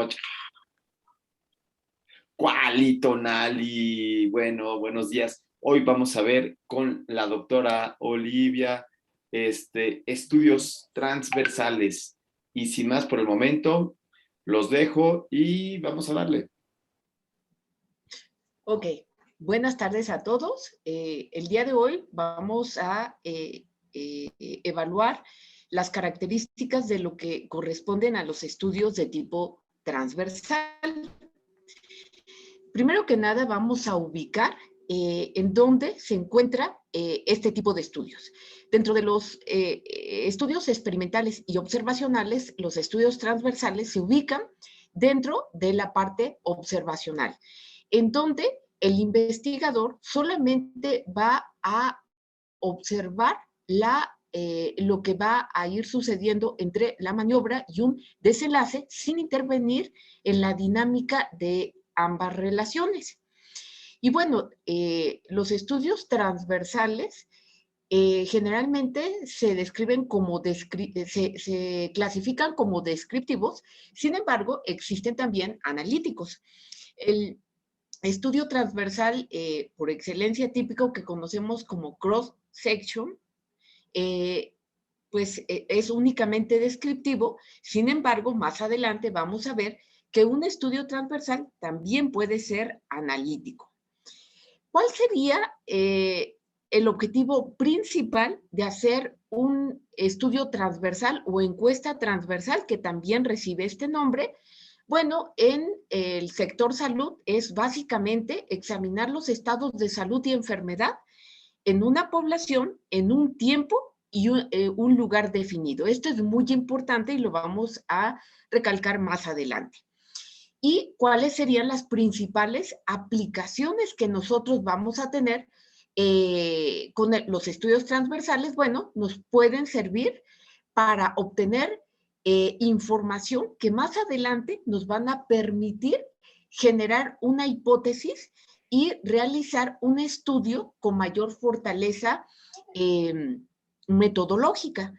noches. Cualito, Nali. Bueno, buenos días. Hoy vamos a ver con la doctora Olivia estudios transversales. Y sin más por el momento, los dejo y vamos a darle. Ok, buenas tardes a todos. El día de hoy vamos a evaluar las características de lo que corresponden a los estudios de tipo transversal. Primero que nada, vamos a ubicar en dónde se encuentra este tipo de estudios. Dentro de los estudios experimentales y observacionales, los estudios transversales se ubican dentro de la parte observacional, en donde el investigador solamente va a observar lo que va a ir sucediendo entre la maniobra y un desenlace sin intervenir en la dinámica de ambas relaciones. Y bueno, los estudios transversales generalmente se describen como, se clasifican como descriptivos, sin embargo, existen también analíticos. El estudio transversal por excelencia típico que conocemos como cross-section, pues es únicamente descriptivo. Sin embargo, más adelante vamos a ver que un estudio transversal también puede ser analítico. ¿Cuál sería el objetivo principal de hacer un estudio transversal o encuesta transversal, que también recibe este nombre? Bueno, en el sector salud es básicamente examinar los estados de salud y enfermedad en una población, en un tiempo y un lugar definido. Esto es muy importante y lo vamos a recalcar más adelante. ¿Y cuáles serían las principales aplicaciones que nosotros vamos a tener con los estudios transversales? Bueno, nos pueden servir para obtener información que más adelante nos van a permitir generar una hipótesis y realizar un estudio con mayor fortaleza metodológica.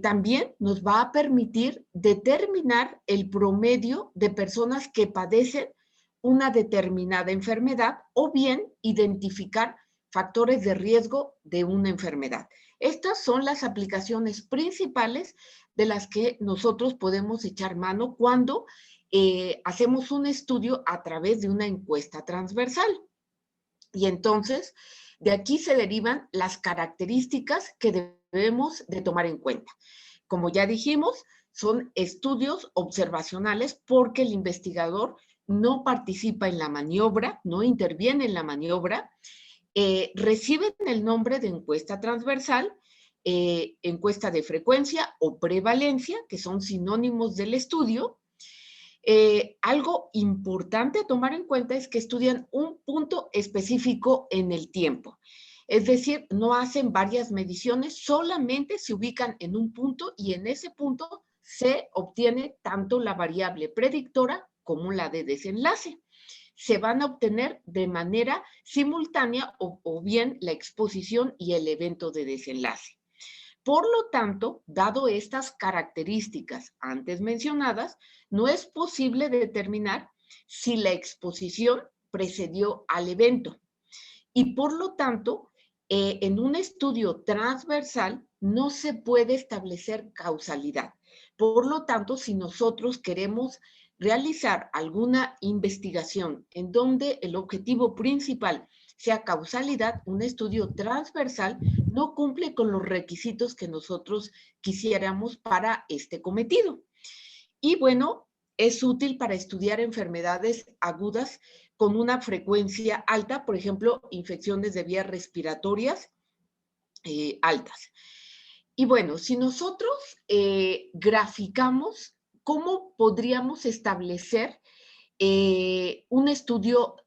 También nos va a permitir determinar el promedio de personas que padecen una determinada enfermedad o bien identificar factores de riesgo de una enfermedad. Estas son las aplicaciones principales de las que nosotros podemos echar mano cuando hacemos un estudio a través de una encuesta transversal. Y entonces, de aquí se derivan las características que debemos de tomar en cuenta. Como ya dijimos, son estudios observacionales porque el investigador no participa en la maniobra, no interviene en la maniobra, reciben el nombre de encuesta transversal, encuesta de frecuencia o prevalencia, que son sinónimos del estudio. Algo importante a tomar en cuenta es que estudian un punto específico en el tiempo. Es decir, no hacen varias mediciones, solamente se ubican en un punto y en ese punto se obtiene tanto la variable predictora como la de desenlace. Se van a obtener de manera simultánea o bien la exposición y el evento de desenlace. Por lo tanto, dado estas características antes mencionadas, no es posible determinar si la exposición precedió al evento. Y por lo tanto, en un estudio transversal no se puede establecer causalidad. Por lo tanto, si nosotros queremos realizar alguna investigación en donde el objetivo principal sea causalidad, un estudio transversal no cumple con los requisitos que nosotros quisiéramos para este cometido. Y bueno, es útil para estudiar enfermedades agudas con una frecuencia alta, por ejemplo, infecciones de vías respiratorias altas. Y bueno, si nosotros graficamos, ¿cómo podríamos establecer un estudio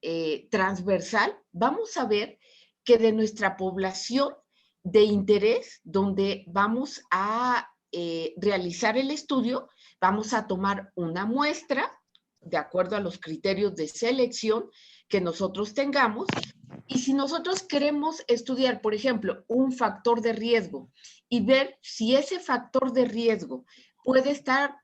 transversal? Vamos a ver que de nuestra población de interés, donde vamos a realizar el estudio, vamos a tomar una muestra de acuerdo a los criterios de selección que nosotros tengamos. Y si nosotros queremos estudiar, por ejemplo, un factor de riesgo y ver si ese factor de riesgo puede estar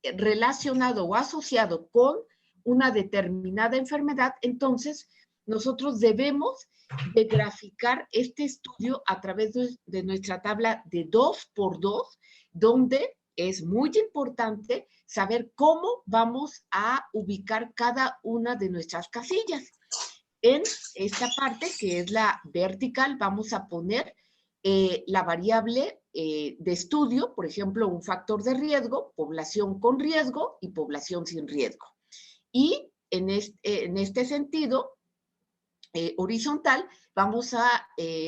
relacionado o asociado con una determinada enfermedad, entonces nosotros debemos de graficar este estudio a través de nuestra tabla de 2x2, donde es muy importante saber cómo vamos a ubicar cada una de nuestras casillas. En esta parte, que es la vertical, vamos a poner la variable de estudio, por ejemplo, un factor de riesgo, población con riesgo y población sin riesgo. Y en este sentido, horizontal, vamos a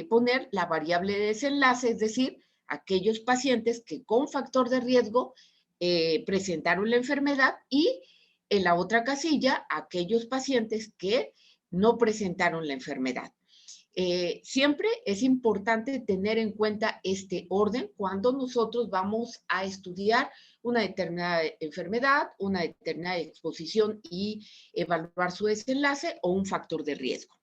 poner la variable de desenlace, es decir, aquellos pacientes que con factor de riesgo presentaron la enfermedad, y en la otra casilla, aquellos pacientes que no presentaron la enfermedad. Siempre es importante tener en cuenta este orden cuando nosotros vamos a estudiar una determinada enfermedad, una determinada exposición y evaluar su desenlace o un factor de riesgo.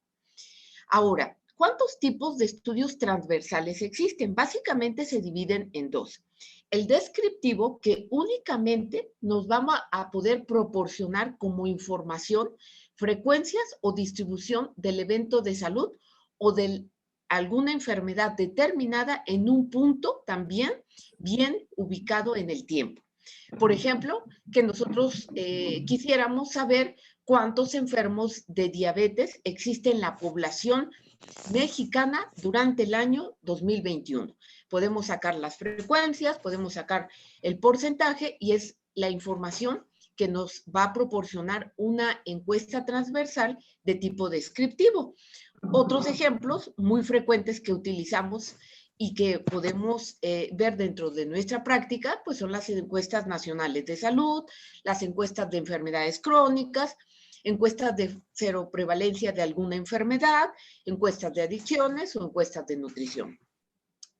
Ahora, ¿cuántos tipos de estudios transversales existen? Básicamente se dividen en dos. El descriptivo, que únicamente nos va a poder proporcionar como información frecuencias o distribución del evento de salud o de alguna enfermedad determinada en un punto también bien ubicado en el tiempo. Por ejemplo, que nosotros quisiéramos saber cuántos enfermos de diabetes existen en la población mexicana durante el año 2021. Podemos sacar las frecuencias, podemos sacar el porcentaje, y es la información que nos va a proporcionar una encuesta transversal de tipo descriptivo. Otros ejemplos muy frecuentes que utilizamos y que podemos ver dentro de nuestra práctica, pues son las encuestas nacionales de salud, las encuestas de enfermedades crónicas, encuestas de seroprevalencia de alguna enfermedad, encuestas de adicciones o encuestas de nutrición.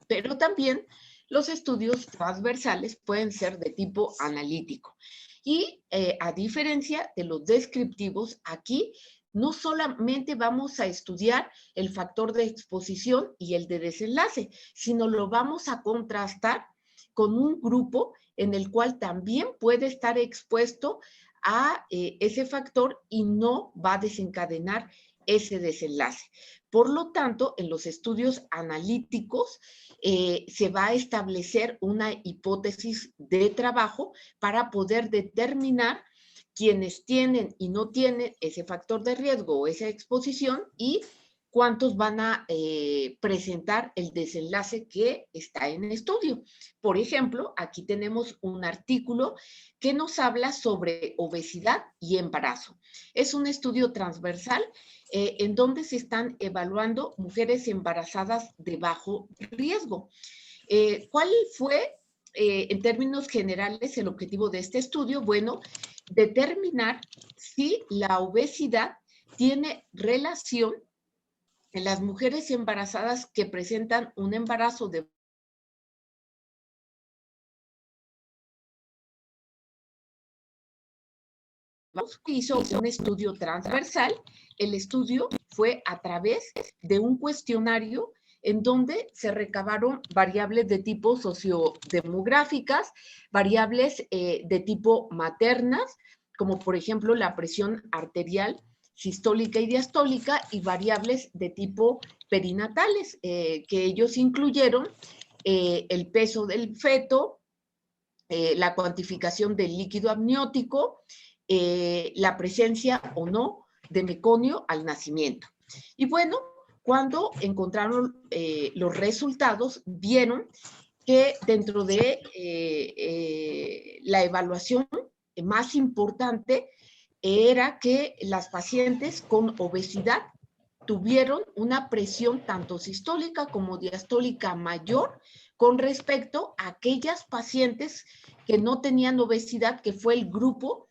Pero también los estudios transversales pueden ser de tipo analítico. Y a diferencia de los descriptivos, aquí no solamente vamos a estudiar el factor de exposición y el de desenlace, sino lo vamos a contrastar con un grupo en el cual también puede estar expuesto a ese factor y no va a desencadenar ese desenlace. Por lo tanto, en los estudios analíticos se va a establecer una hipótesis de trabajo para poder determinar quienes tienen y no tienen ese factor de riesgo o esa exposición, y cuántos van a presentar el desenlace que está en estudio. Por ejemplo, aquí tenemos un artículo que nos habla sobre obesidad y embarazo. Es un estudio transversal en donde se están evaluando mujeres embarazadas de bajo riesgo. ¿Cuál fue, en términos generales, el objetivo de este estudio? Bueno, determinar si la obesidad tiene relación en las mujeres embarazadas que presentan un embarazo de hizo un estudio transversal. El estudio fue a través de un cuestionario en donde se recabaron variables de tipo sociodemográficas, variables de tipo maternas, como por ejemplo la presión arterial sistólica y diastólica, y variables de tipo perinatales, que ellos incluyeron el peso del feto, la cuantificación del líquido amniótico, la presencia o no de meconio al nacimiento. Y bueno, cuando encontraron los resultados, vieron que dentro de la evaluación más importante era que las pacientes con obesidad tuvieron una presión tanto sistólica como diastólica mayor con respecto a aquellas pacientes que no tenían obesidad, que fue el grupo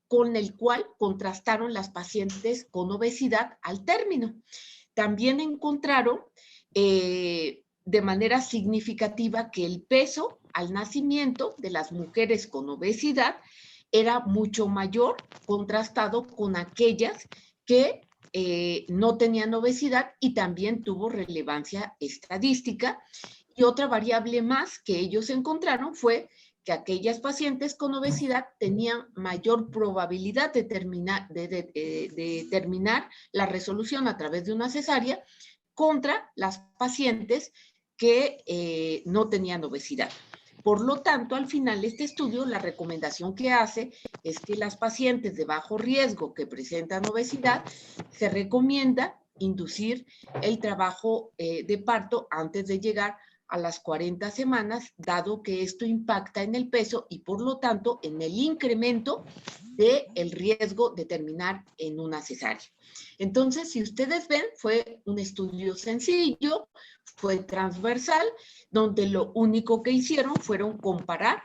con el cual contrastaron las pacientes con obesidad al término. También encontraron de manera significativa que el peso al nacimiento de las mujeres con obesidad era mucho mayor contrastado con aquellas que no tenían obesidad, y también tuvo relevancia estadística. Y otra variable más que ellos encontraron fue que aquellas pacientes con obesidad tenían mayor probabilidad de terminar la resolución a través de una cesárea contra las pacientes que no tenían obesidad. Por lo tanto, al final este estudio, la recomendación que hace es que las pacientes de bajo riesgo que presentan obesidad, se recomienda inducir el trabajo de parto antes de llegar a las 40 semanas, dado que esto impacta en el peso y por lo tanto en el incremento del riesgo de terminar en una cesárea. Entonces, si ustedes ven, fue un estudio sencillo, fue transversal, donde lo único que hicieron fueron comparar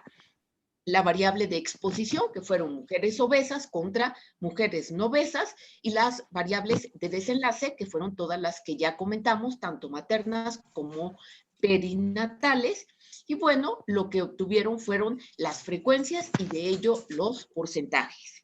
la variable de exposición, que fueron mujeres obesas contra mujeres no obesas, y las variables de desenlace, que fueron todas las que ya comentamos, tanto maternas como perinatales. Y bueno, lo que obtuvieron fueron las frecuencias y de ello los porcentajes.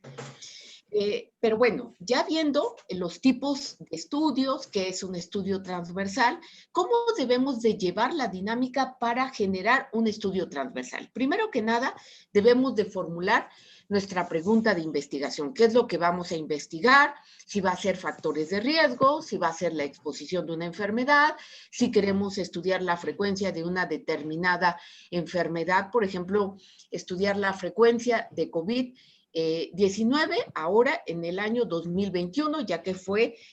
Pero bueno, ya viendo los tipos de estudios, que es un estudio transversal, ¿cómo debemos de llevar la dinámica para generar un estudio transversal? Primero que nada, debemos de formular nuestra pregunta de investigación. ¿Qué es lo que vamos a investigar? Si va a ser factores de riesgo, si va a ser la exposición de una enfermedad, si queremos estudiar la frecuencia de una determinada enfermedad, por ejemplo, estudiar la frecuencia de COVID-19 ahora en el año 2021, ya que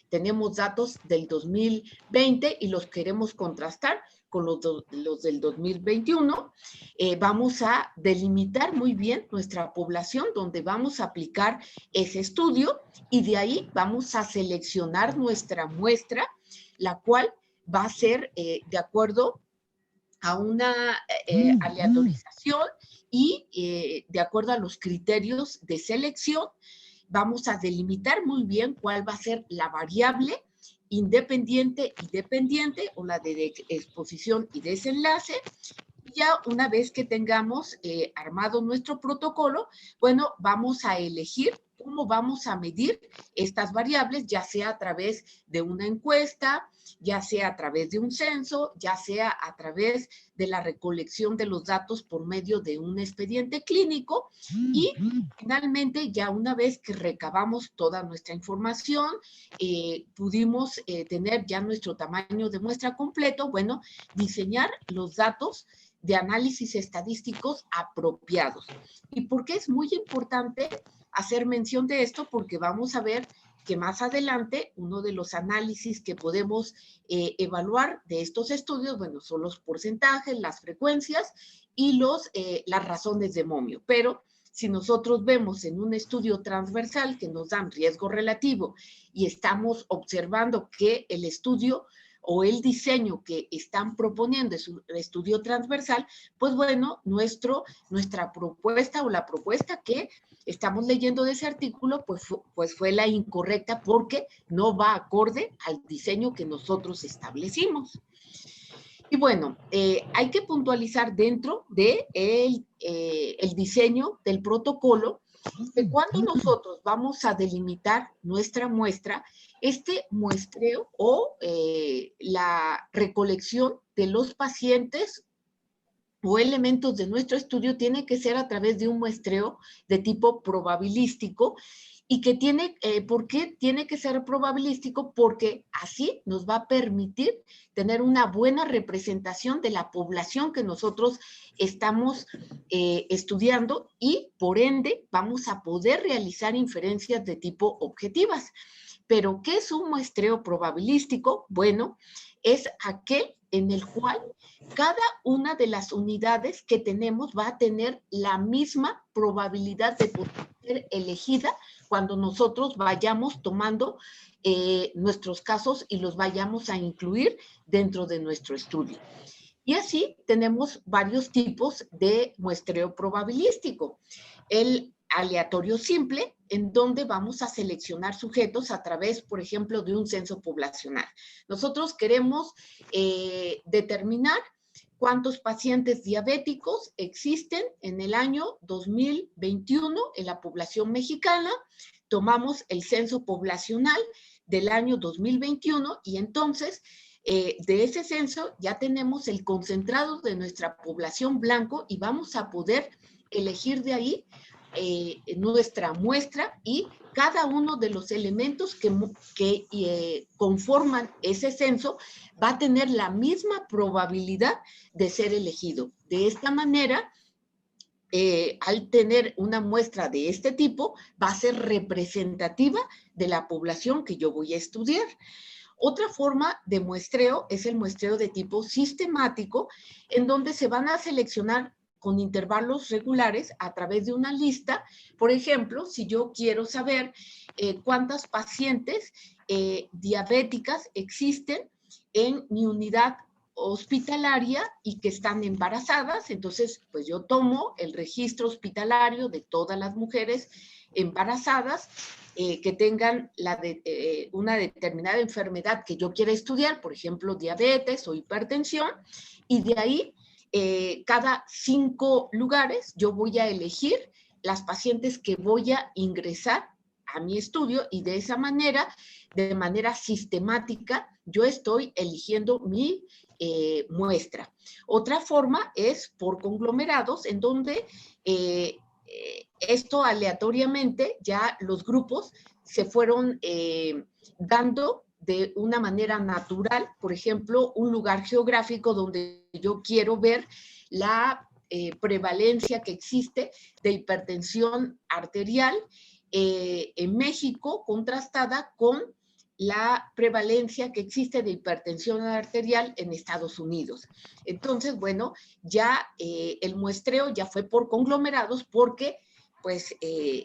tenemos datos del 2020 y los queremos contrastar con los del 2021. Vamos a delimitar muy bien nuestra población donde vamos a aplicar ese estudio y de ahí vamos a seleccionar nuestra muestra, la cual va a ser de acuerdo a una aleatorización y de acuerdo a los criterios de selección, vamos a delimitar muy bien cuál va a ser la variable independiente y dependiente o la de exposición y desenlace. Ya una vez que tengamos armado nuestro protocolo, bueno, vamos a elegir cómo vamos a medir estas variables, ya sea a través de una encuesta, ya sea a través de un censo, ya sea a través de la recolección de los datos por medio de un expediente clínico y finalmente ya una vez que recabamos toda nuestra información, pudimos tener ya nuestro tamaño de muestra completo, bueno, diseñar los datos de análisis estadísticos apropiados. ¿Y por qué es muy importante hacer mención de esto? Porque vamos a ver que más adelante uno de los análisis que podemos evaluar de estos estudios, bueno, son los porcentajes, las frecuencias y las razones de momio. Pero si nosotros vemos en un estudio transversal que nos dan riesgo relativo y estamos observando que el estudio o el diseño que están proponiendo es un estudio transversal, pues bueno, nuestra propuesta o la propuesta que estamos leyendo de ese artículo, pues fue la incorrecta porque no va acorde al diseño que nosotros establecimos. Y bueno, hay que puntualizar dentro del el diseño del protocolo que cuando nosotros vamos a delimitar nuestra muestra, este muestreo o la recolección de los pacientes o elementos de nuestro estudio tiene que ser a través de un muestreo de tipo probabilístico y que ¿por qué tiene que ser probabilístico? Porque así nos va a permitir tener una buena representación de la población que nosotros estamos estudiando y por ende vamos a poder realizar inferencias de tipo objetivas. Pero, ¿qué es un muestreo probabilístico? Bueno, es aquel en el cual cada una de las unidades que tenemos va a tener la misma probabilidad de poder ser elegida cuando nosotros vayamos tomando nuestros casos y los vayamos a incluir dentro de nuestro estudio. Y así tenemos varios tipos de muestreo probabilístico. El aleatorio simple, en donde vamos a seleccionar sujetos a través, por ejemplo, de un censo poblacional. Nosotros queremos determinar cuántos pacientes diabéticos existen en el año 2021 en la población mexicana. Tomamos el censo poblacional del año 2021 y entonces De ese censo ya tenemos el concentrado de nuestra población blanco y vamos a poder elegir de ahí nuestra muestra y cada uno de los elementos que conforman ese censo va a tener la misma probabilidad de ser elegido. De esta manera, al tener una muestra de este tipo, va a ser representativa de la población que yo voy a estudiar. Otra forma de muestreo es el muestreo de tipo sistemático, en donde se van a seleccionar con intervalos regulares a través de una lista. Por ejemplo, si yo quiero saber cuántas pacientes diabéticas existen en mi unidad hospitalaria y que están embarazadas, entonces pues yo tomo el registro hospitalario de todas las mujeres embarazadas que tengan una determinada enfermedad que yo quiera estudiar, por ejemplo, diabetes o hipertensión, y de ahí, cada 5 lugares, yo voy a elegir las pacientes que voy a ingresar a mi estudio y de esa manera, de manera sistemática, yo estoy eligiendo mi muestra. Otra forma es por conglomerados, en donde esto aleatoriamente ya los grupos se fueron dando de una manera natural, por ejemplo, un lugar geográfico donde yo quiero ver la prevalencia que existe de hipertensión arterial en México, contrastada con la prevalencia que existe de hipertensión arterial en Estados Unidos. Entonces, bueno, ya el muestreo ya fue por conglomerados porque pues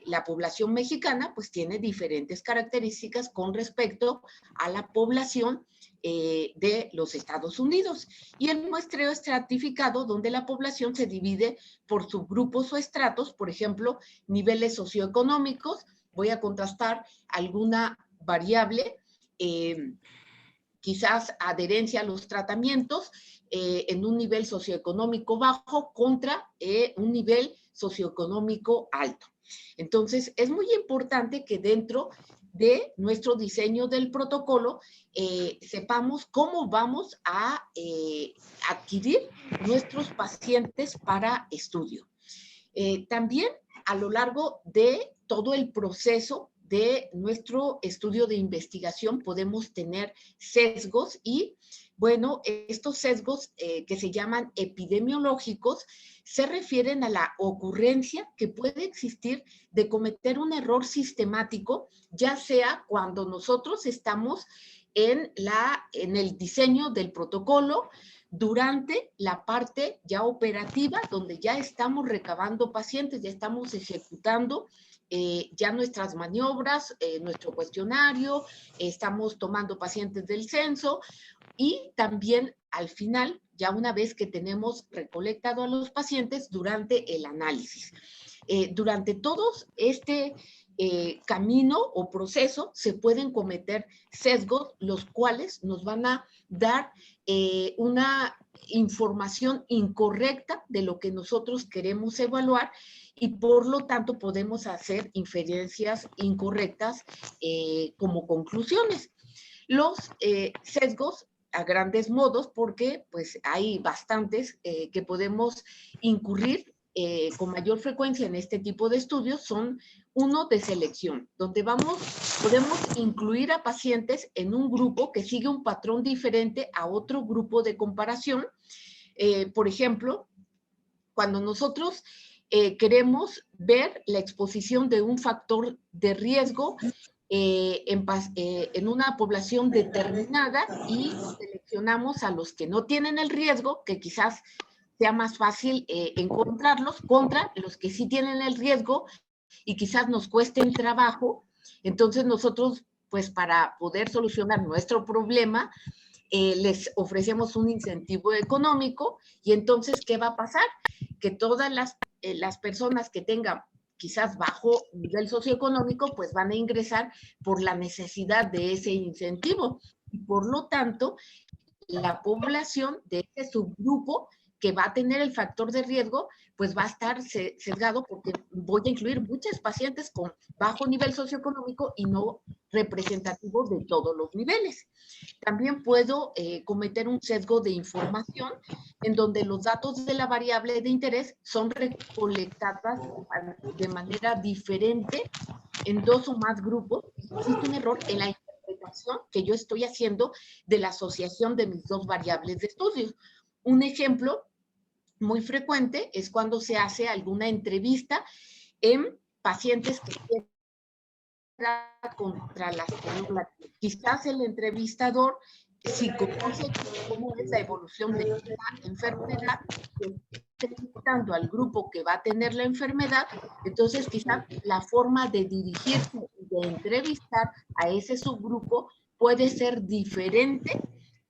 la población mexicana pues tiene diferentes características con respecto a la población de los Estados Unidos. Y el muestreo estratificado, donde la población se divide por subgrupos o estratos, por ejemplo, niveles socioeconómicos. Voy a contrastar alguna variable, quizás adherencia a los tratamientos en un nivel socioeconómico bajo contra un nivel socioeconómico alto. Entonces, es muy importante que dentro de nuestro diseño del protocolo sepamos cómo vamos a adquirir nuestros pacientes para estudio. También a lo largo de todo el proceso de nuestro estudio de investigación podemos tener sesgos y, bueno, estos sesgos que se llaman epidemiológicos se refieren a la ocurrencia que puede existir de cometer un error sistemático, ya sea cuando nosotros estamos en el diseño del protocolo, durante la parte ya operativa, donde ya estamos recabando pacientes, ya estamos ejecutando ya nuestras maniobras, nuestro cuestionario, estamos tomando pacientes del censo y también al final, ya una vez que tenemos recolectado a los pacientes durante el análisis. Durante todo este camino o proceso se pueden cometer sesgos, los cuales nos van a dar una información incorrecta de lo que nosotros queremos evaluar y por lo tanto podemos hacer inferencias incorrectas como conclusiones. Los sesgos a grandes modos, porque pues hay bastantes que podemos incurrir con mayor frecuencia en este tipo de estudios, son uno de selección, donde podemos incluir a pacientes en un grupo que sigue un patrón diferente a otro grupo de comparación. Por ejemplo, cuando nosotros queremos ver la exposición de un factor de riesgo en una población determinada y seleccionamos a los que no tienen el riesgo, que quizás sea más fácil encontrarlos, contra los que sí tienen el riesgo y quizás nos cuesten trabajo. Entonces nosotros, pues para poder solucionar nuestro problema, les ofrecemos un incentivo económico y entonces, ¿qué va a pasar? Que todas las personas que tengan quizás bajo nivel socioeconómico, pues van a ingresar por la necesidad de ese incentivo. Y por lo tanto, la población de ese subgrupo que va a tener el factor de riesgo, pues va a estar sesgado porque voy a incluir muchos pacientes con bajo nivel socioeconómico y no representativos de todos los niveles. También puedo cometer un sesgo de información en donde los datos de la variable de interés son recolectadas de manera diferente en dos o más grupos. Existe un error en la interpretación que yo estoy haciendo de la asociación de mis dos variables de estudio. Un ejemplo muy frecuente es cuando se hace alguna entrevista en pacientes que tienen contra la célula. Quizás el entrevistador, si conoce cómo es la evolución de esta enfermedad, entrevistando al grupo que va a tener la enfermedad, entonces quizás la forma de dirigirse y de entrevistar a ese subgrupo puede ser diferente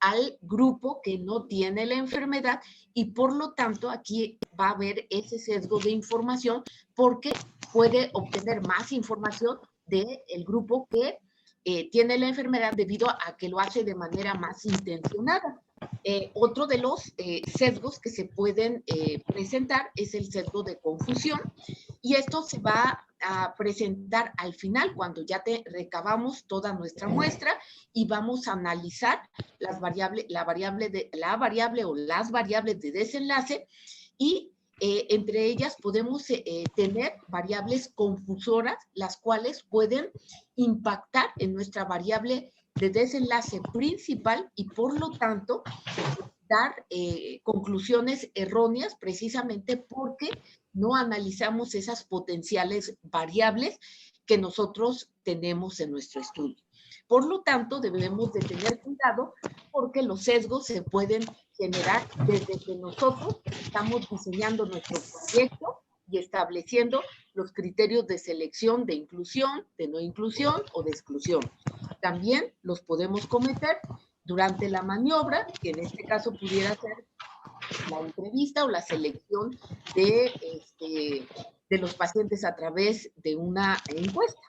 al grupo que no tiene la enfermedad y por lo tanto aquí va a haber ese sesgo de información porque puede obtener más información del grupo que tiene la enfermedad debido a que lo hace de manera más intencionada. Otro de los sesgos que se pueden presentar es el sesgo de confusión y esto se va a presentar al final cuando ya recabamos toda nuestra muestra y vamos a analizar la variable o las variables de desenlace y entre ellas podemos tener variables confusoras, las cuales pueden impactar en nuestra variable de desenlace principal y por lo tanto dar conclusiones erróneas precisamente porque no analizamos esas potenciales variables que nosotros tenemos en nuestro estudio. Por lo tanto, debemos de tener cuidado porque los sesgos se pueden generar desde que nosotros estamos diseñando nuestro proyecto y estableciendo los criterios de selección, de inclusión, de no inclusión o de exclusión. También los podemos cometer durante la maniobra, que en este caso pudiera ser la entrevista o la selección de los pacientes a través de una encuesta.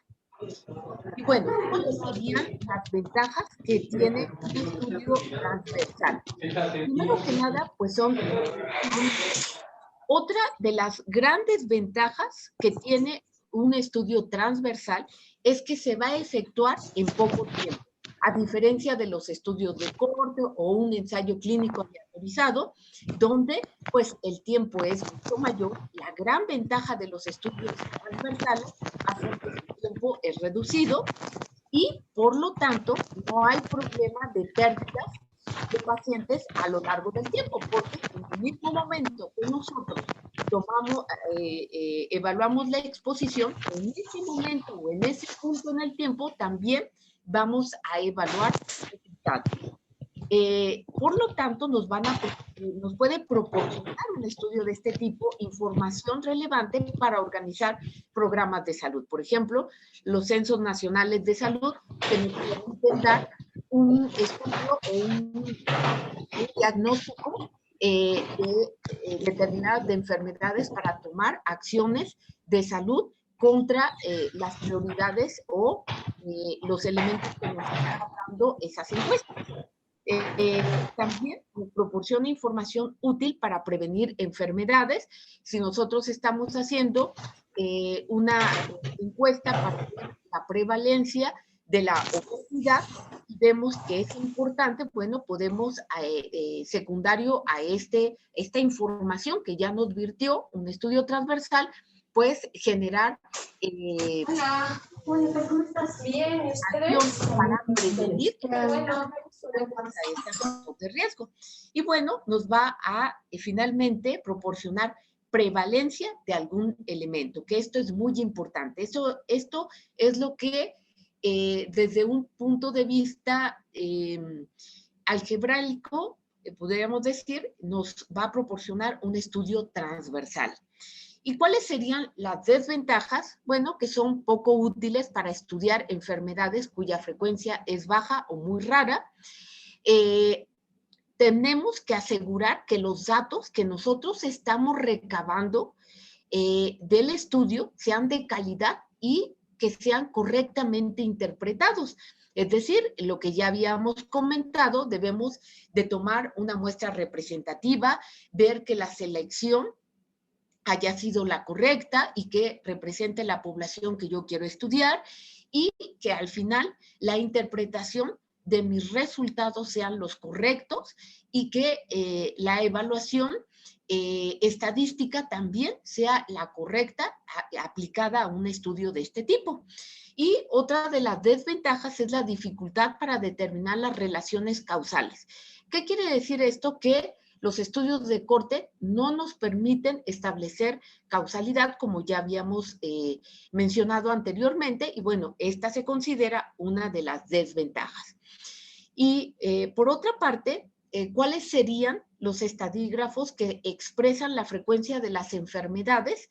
Y bueno, ¿cuáles serían las ventajas que tiene un estudio transversal? Primero que nada, pues son otra de las grandes ventajas que tiene un estudio transversal es que se va a efectuar en poco tiempo. A diferencia de los estudios de corte o un ensayo clínico aleatorizado, donde pues el tiempo es mucho mayor, la gran ventaja de los estudios transversales hace que el tiempo es reducido y por lo tanto no hay problema de pérdidas de pacientes a lo largo del tiempo, porque en el mismo momento que nosotros evaluamos la exposición, en ese momento o en ese punto en el tiempo también vamos a evaluar resultados. Por lo tanto, nos puede proporcionar un estudio de este tipo información relevante para organizar programas de salud. Por ejemplo, los censos nacionales de salud que nos permiten dar un estudio o un diagnóstico determinadas de enfermedades para tomar acciones de salud contra las prioridades o los elementos que nos están dando esas encuestas. También nos proporciona información útil para prevenir enfermedades. Si nosotros estamos haciendo una encuesta para ver la prevalencia de la obesidad y vemos que es importante, bueno, podemos, secundario a esta información que ya nos virtió un estudio transversal, pues generar Hola, ¿cómo estás? Bien, ¿y ustedes? Para prevenir Bueno, de riesgo. Y bueno, nos va a finalmente proporcionar prevalencia de algún elemento, que esto es muy importante. Esto es lo que desde un punto de vista algebraico, podríamos decir, nos va a proporcionar un estudio transversal. ¿Y cuáles serían las desventajas? Bueno, que son poco útiles para estudiar enfermedades cuya frecuencia es baja o muy rara. Tenemos que asegurar que los datos que nosotros estamos recabando del estudio sean de calidad y que sean correctamente interpretados. Es decir, lo que ya habíamos comentado, debemos de tomar una muestra representativa, ver que la selección haya sido la correcta y que represente la población que yo quiero estudiar y que al final la interpretación de mis resultados sean los correctos y que la evaluación estadística también sea la correcta aplicada a un estudio de este tipo. Y otra de las desventajas es la dificultad para determinar las relaciones causales. ¿Qué quiere decir esto? Que los estudios de corte no nos permiten establecer causalidad, como ya habíamos mencionado anteriormente, y bueno, esta se considera una de las desventajas. Y por otra parte, ¿cuáles serían los estadígrafos que expresan la frecuencia de las enfermedades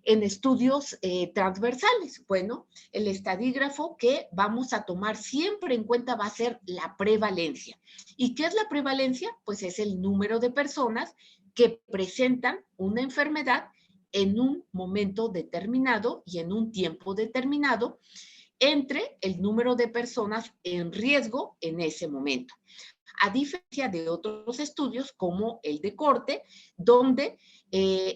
en estudios transversales? Bueno, el estadígrafo que vamos a tomar siempre en cuenta va a ser la prevalencia. ¿Y qué es la prevalencia? Pues es el número de personas que presentan una enfermedad en un momento determinado y en un tiempo determinado entre el número de personas en riesgo en ese momento. A diferencia de otros estudios como el de corte, donde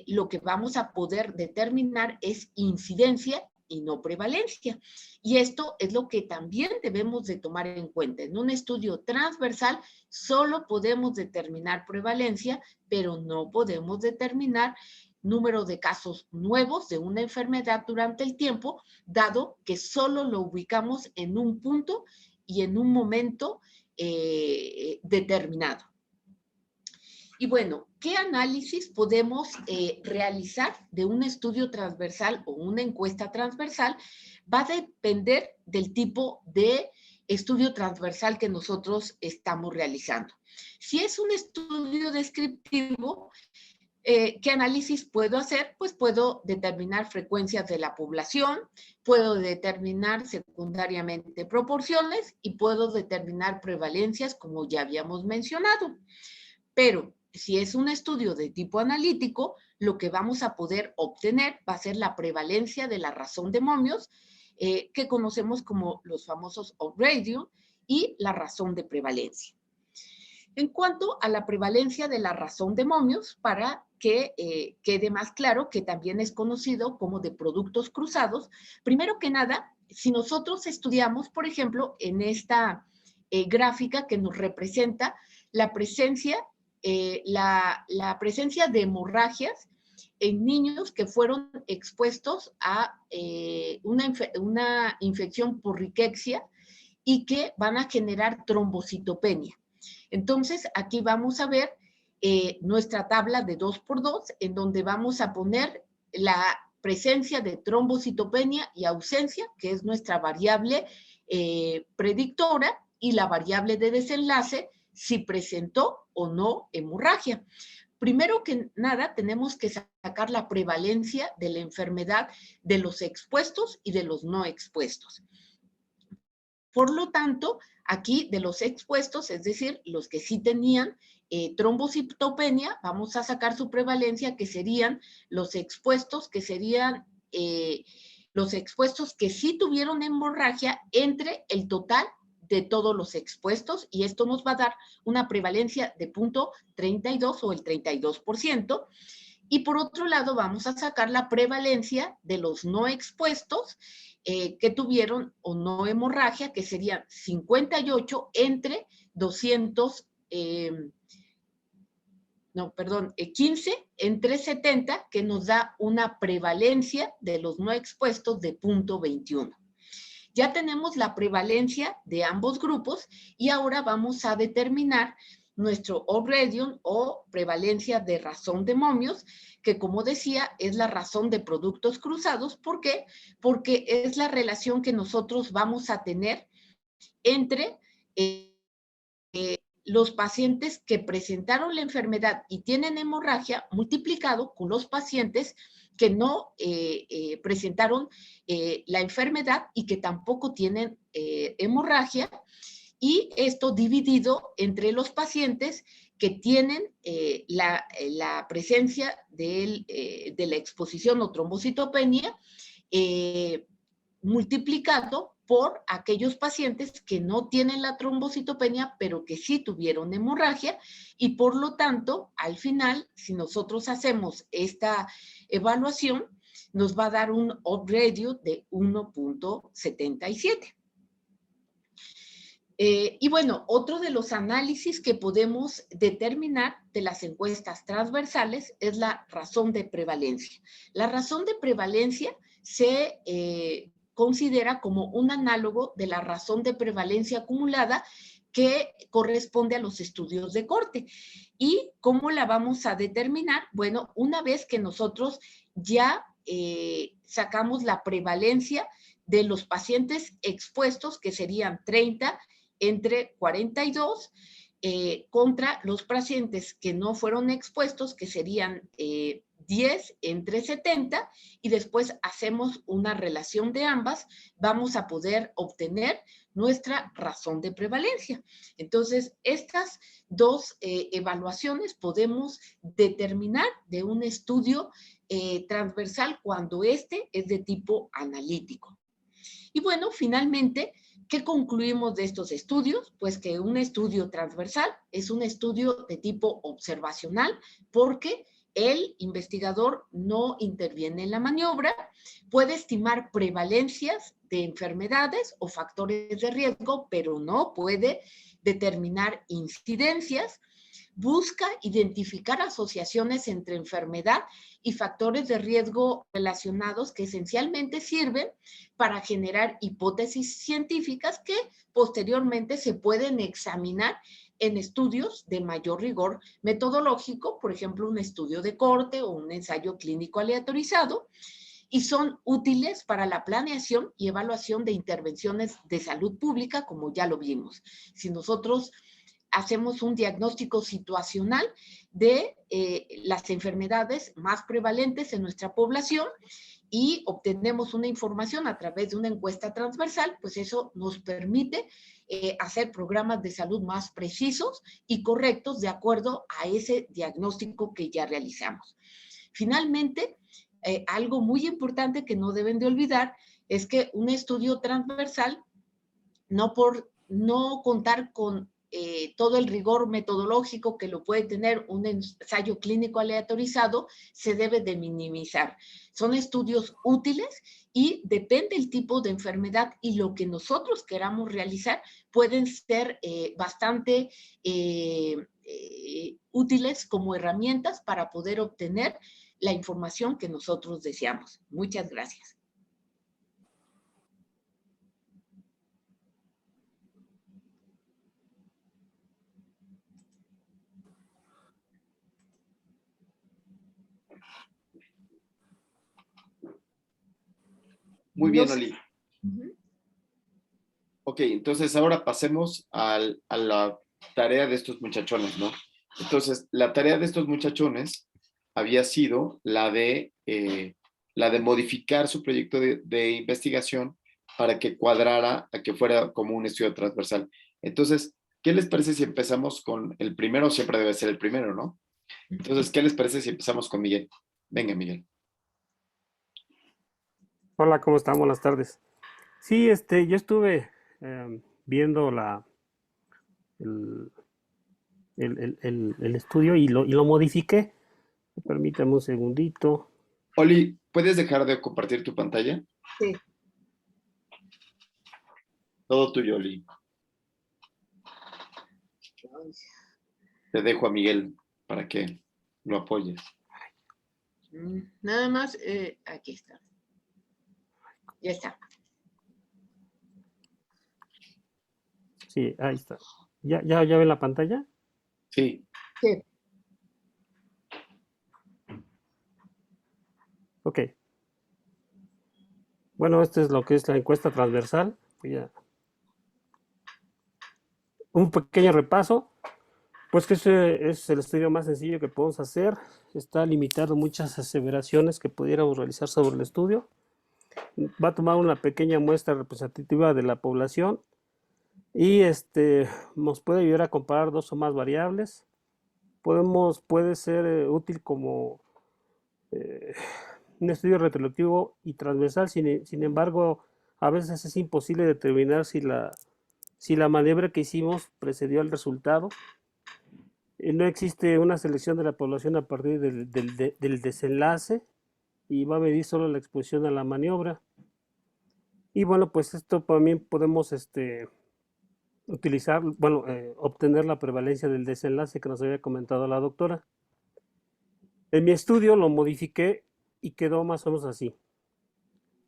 lo que vamos a poder determinar es incidencia y no prevalencia. Y esto es lo que también debemos de tomar en cuenta. En un estudio transversal solo podemos determinar prevalencia, pero no podemos determinar número de casos nuevos de una enfermedad durante el tiempo, dado que solo lo ubicamos en un punto y en un momento determinado. Y bueno, ¿qué análisis podemos realizar de un estudio transversal o una encuesta transversal? Va a depender del tipo de estudio transversal que nosotros estamos realizando. Si es un estudio descriptivo, ¿qué análisis puedo hacer? Pues puedo determinar frecuencias de la población, puedo determinar secundariamente proporciones y puedo determinar prevalencias, como ya habíamos mencionado. Pero si es un estudio de tipo analítico, lo que vamos a poder obtener va a ser la prevalencia de la razón de momios, que conocemos como los famosos odds ratio, y la razón de prevalencia. En cuanto a la prevalencia de la razón de momios, para que quede más claro, que también es conocido como de productos cruzados, primero que nada, si nosotros estudiamos, por ejemplo, en esta gráfica que nos representa la presencia de hemorragias en niños que fueron expuestos a una infección por riquexia y que van a generar trombocitopenia. Entonces, aquí vamos a ver nuestra tabla de 2x2, en donde vamos a poner la presencia de trombocitopenia y ausencia, que es nuestra variable predictora, y la variable de desenlace, si presentó o no hemorragia. Primero que nada, tenemos que sacar la prevalencia de la enfermedad de los expuestos y de los no expuestos. Por lo tanto, aquí de los expuestos, es decir, los que sí tenían trombocitopenia, vamos a sacar su prevalencia, que serían los expuestos, que serían los expuestos que sí tuvieron hemorragia entre el total de todos los expuestos, y esto nos va a dar una prevalencia de 0.32 o el 32%. Y por otro lado, vamos a sacar la prevalencia de los no expuestos que tuvieron o no hemorragia, que serían 58 entre 15 entre 70, que nos da una prevalencia de los no expuestos de 0.21. Ya tenemos la prevalencia de ambos grupos y ahora vamos a determinar nuestro odds ratio o prevalencia de razón de momios, que como decía es la razón de productos cruzados. ¿Por qué? Porque es la relación que nosotros vamos a tener entre los pacientes que presentaron la enfermedad y tienen hemorragia multiplicado con los pacientes que no presentaron la enfermedad y que tampoco tienen hemorragia, y esto dividido entre los pacientes que tienen la presencia de la exposición o trombocitopenia multiplicado por aquellos pacientes que no tienen la trombocitopenia, pero que sí tuvieron hemorragia, y por lo tanto, al final, si nosotros hacemos esta evaluación, nos va a dar un odds ratio de 1.77. Y bueno, otro de los análisis que podemos determinar de las encuestas transversales es la razón de prevalencia. La razón de prevalencia se considera como un análogo de la razón de prevalencia acumulada que corresponde a los estudios de corte. ¿Y cómo la vamos a determinar? Bueno, una vez que nosotros ya sacamos la prevalencia de los pacientes expuestos, que serían 30 entre 42, contra los pacientes que no fueron expuestos, que serían 10 entre 70, y después hacemos una relación de ambas, vamos a poder obtener nuestra razón de prevalencia. Entonces, estas dos evaluaciones podemos determinar de un estudio transversal cuando este es de tipo analítico. Y bueno, finalmente, ¿qué concluimos de estos estudios? Pues que un estudio transversal es un estudio de tipo observacional porque el investigador no interviene en la maniobra, puede estimar prevalencias de enfermedades o factores de riesgo, pero no puede determinar incidencias, busca identificar asociaciones entre enfermedad y factores de riesgo relacionados que esencialmente sirven para generar hipótesis científicas que posteriormente se pueden examinar en estudios de mayor rigor metodológico, por ejemplo, un estudio de corte o un ensayo clínico aleatorizado, y son útiles para la planeación y evaluación de intervenciones de salud pública, como ya lo vimos. Si nosotros hacemos un diagnóstico situacional de las enfermedades más prevalentes en nuestra población y obtenemos una información a través de una encuesta transversal, pues eso nos permite hacer programas de salud más precisos y correctos de acuerdo a ese diagnóstico que ya realizamos. Finalmente, algo muy importante que no deben de olvidar es que un estudio transversal, no por no contar con todo el rigor metodológico que lo puede tener un ensayo clínico aleatorizado, se debe de minimizar. Son estudios útiles y depende del tipo de enfermedad y lo que nosotros queramos realizar, pueden ser bastante útiles como herramientas para poder obtener la información que nosotros deseamos. Muchas gracias. Muy bien, Oli. Ok, entonces ahora pasemos a la tarea de estos muchachones, ¿no? Entonces, la tarea de estos muchachones había sido la de modificar su proyecto de investigación para que cuadrara, a que fuera como un estudio transversal. Entonces, ¿qué les parece si empezamos con el primero? Siempre debe ser el primero, ¿no? Entonces, ¿qué les parece si empezamos con Miguel? Venga, Miguel. Hola, ¿cómo están? Buenas tardes. Sí, yo estuve viendo el estudio y lo modifiqué. Permítame un segundito. Oli, ¿puedes dejar de compartir tu pantalla? Sí. Todo tuyo, Oli. Te dejo a Miguel para que lo apoyes. Nada más, aquí está. Ya está. Sí, ahí está. ¿Ya ven la pantalla? Sí. Sí. Ok. Bueno, esto es lo que es la encuesta transversal. Un pequeño repaso. Pues que ese es el estudio más sencillo que podemos hacer. Está limitado muchas aseveraciones que pudiéramos realizar sobre el estudio. Va a tomar una pequeña muestra representativa de la población y nos puede ayudar a comparar dos o más variables. Puede ser útil como un estudio retrospectivo y transversal. Sin embargo, A veces es imposible determinar si la maniobra que hicimos precedió al resultado. No existe una selección de la población a partir del desenlace y va a medir solo la exposición a la maniobra. Y bueno, pues esto también podemos utilizar, bueno, obtener la prevalencia del desenlace que nos había comentado la doctora. En mi estudio lo modifiqué y quedó más o menos así.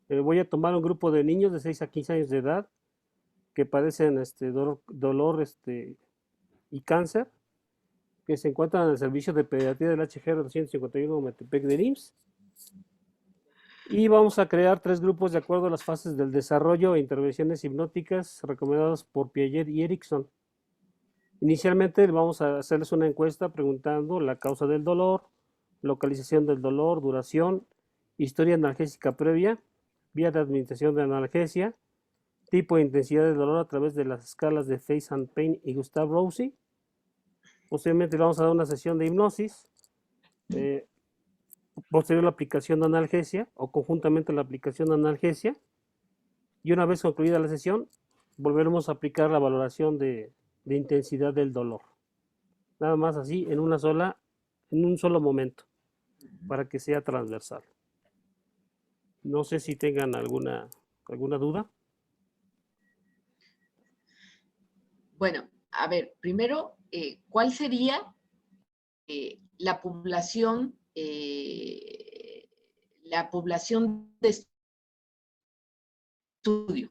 Voy a tomar un grupo de niños de 6 a 15 años de edad que padecen dolor y cáncer, que se encuentran en el servicio de pediatría del HGR 251 Metepec de IMSS. Y vamos a crear 3 grupos de acuerdo a las fases del desarrollo e intervenciones hipnóticas recomendadas por Piaget y Erickson. Inicialmente vamos a hacerles una encuesta preguntando la causa del dolor, localización del dolor, duración, historia analgésica previa, vía de administración de analgesia, tipo de intensidad de dolor a través de las escalas de Face and Pain y Gustav Rossi. Posteriormente vamos a dar una sesión de hipnosis, posterior la aplicación de analgesia o conjuntamente la aplicación de analgesia, y una vez concluida la sesión volveremos a aplicar la valoración de intensidad del dolor, nada más así en un solo momento, para que sea transversal. No sé si tengan alguna duda. Bueno, a ver, primero, ¿cuál sería la población de estudio?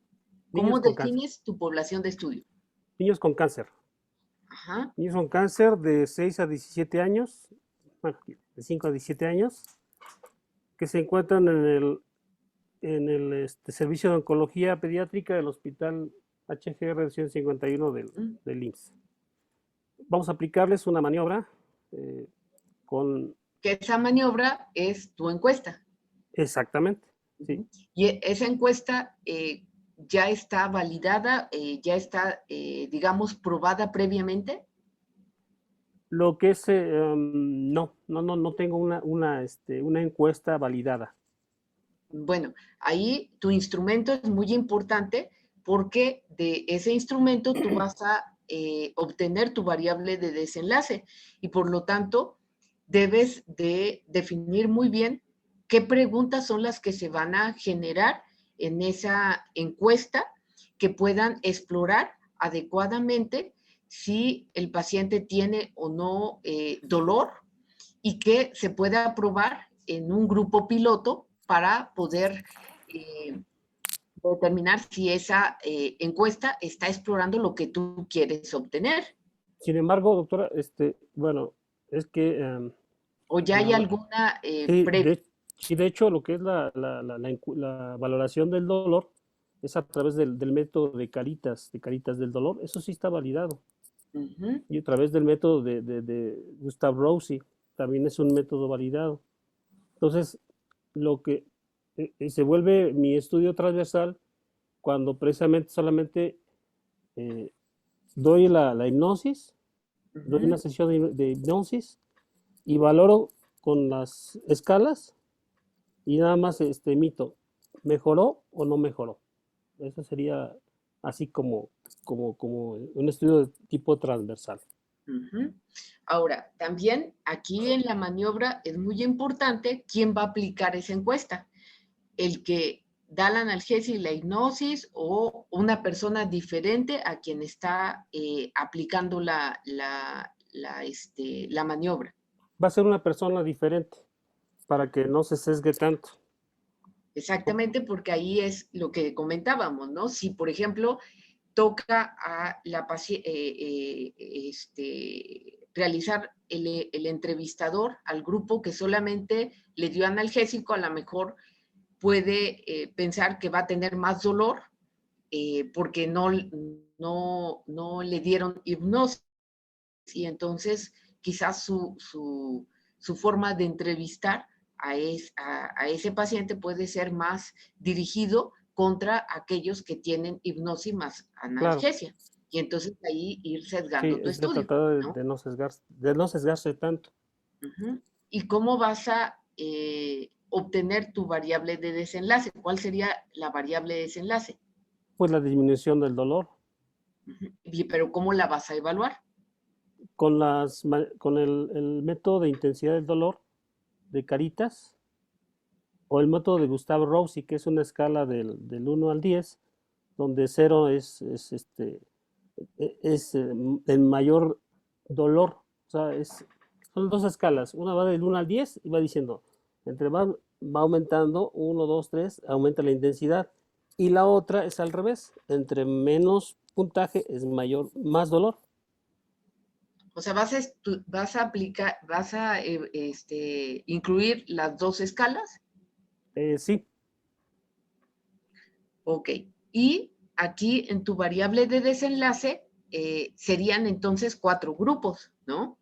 ¿Cómo defines tu población de estudio? Niños con cáncer. Ajá. Niños con cáncer de 6 a 17 años, bueno, de 5 a 17 años, que se encuentran en el servicio de oncología pediátrica del Hospital HGR 151 del IMSS. Vamos a aplicarles una maniobra con... Que esa maniobra es tu encuesta. Exactamente, sí. Y esa encuesta ya está validada, ya está, digamos, probada previamente. Lo que es, no tengo una encuesta validada. Bueno, ahí tu instrumento es muy importante porque de ese instrumento tú vas a obtener tu variable de desenlace y por lo tanto debes de definir muy bien qué preguntas son las que se van a generar en esa encuesta que puedan explorar adecuadamente si el paciente tiene o no dolor y que se pueda probar en un grupo piloto para poder determinar si esa encuesta está explorando lo que tú quieres obtener. Sin embargo, doctora, bueno, es que... ¿O ya hay alguna sí, de hecho, lo que es la valoración del dolor es a través del método de caritas del dolor, eso sí está validado. Y a través del método de Gustav Rossi, también es un método validado. Entonces, lo que se vuelve mi estudio transversal cuando precisamente solamente doy la hipnosis, doy una sesión de hipnosis y valoro con las escalas y nada más emito, ¿mejoró o no mejoró? Eso sería así como un estudio de tipo transversal. Ahora, también aquí en la maniobra es muy importante quién va a aplicar esa encuesta. El que da la analgesia y la hipnosis o una persona diferente a quien está aplicando la maniobra. Va a ser una persona diferente para que no se sesgue tanto. Exactamente, porque ahí es lo que comentábamos, ¿no? Si, por ejemplo, toca a la paciente realizar el entrevistador al grupo que solamente le dio analgésico, a lo mejor puede pensar que va a tener más dolor porque no le dieron hipnosis y entonces quizás su forma de entrevistar a ese paciente puede ser más dirigido contra aquellos que tienen hipnosis más analgesia. Claro. Y entonces ahí ir sesgando tu estudio. Se trata de no sesgarse tanto. ¿Y cómo vas a obtener tu variable de desenlace. ¿Cuál sería la variable de desenlace? Pues la disminución del dolor. Pero ¿cómo la vas a evaluar? Con el método de intensidad del dolor de Caritas o el método de Gustave Roussy, que es una escala del 1 al 10, donde 0 es el mayor dolor. O sea, son dos escalas. Una va del 1 al 10 y va diciendo, va aumentando, 1, 2, 3, aumenta la intensidad. Y la otra es al revés, entre menos puntaje es más dolor. O sea, vas a incluir las dos escalas. Sí. Ok. Y aquí en tu variable de desenlace serían entonces 4 grupos, ¿no?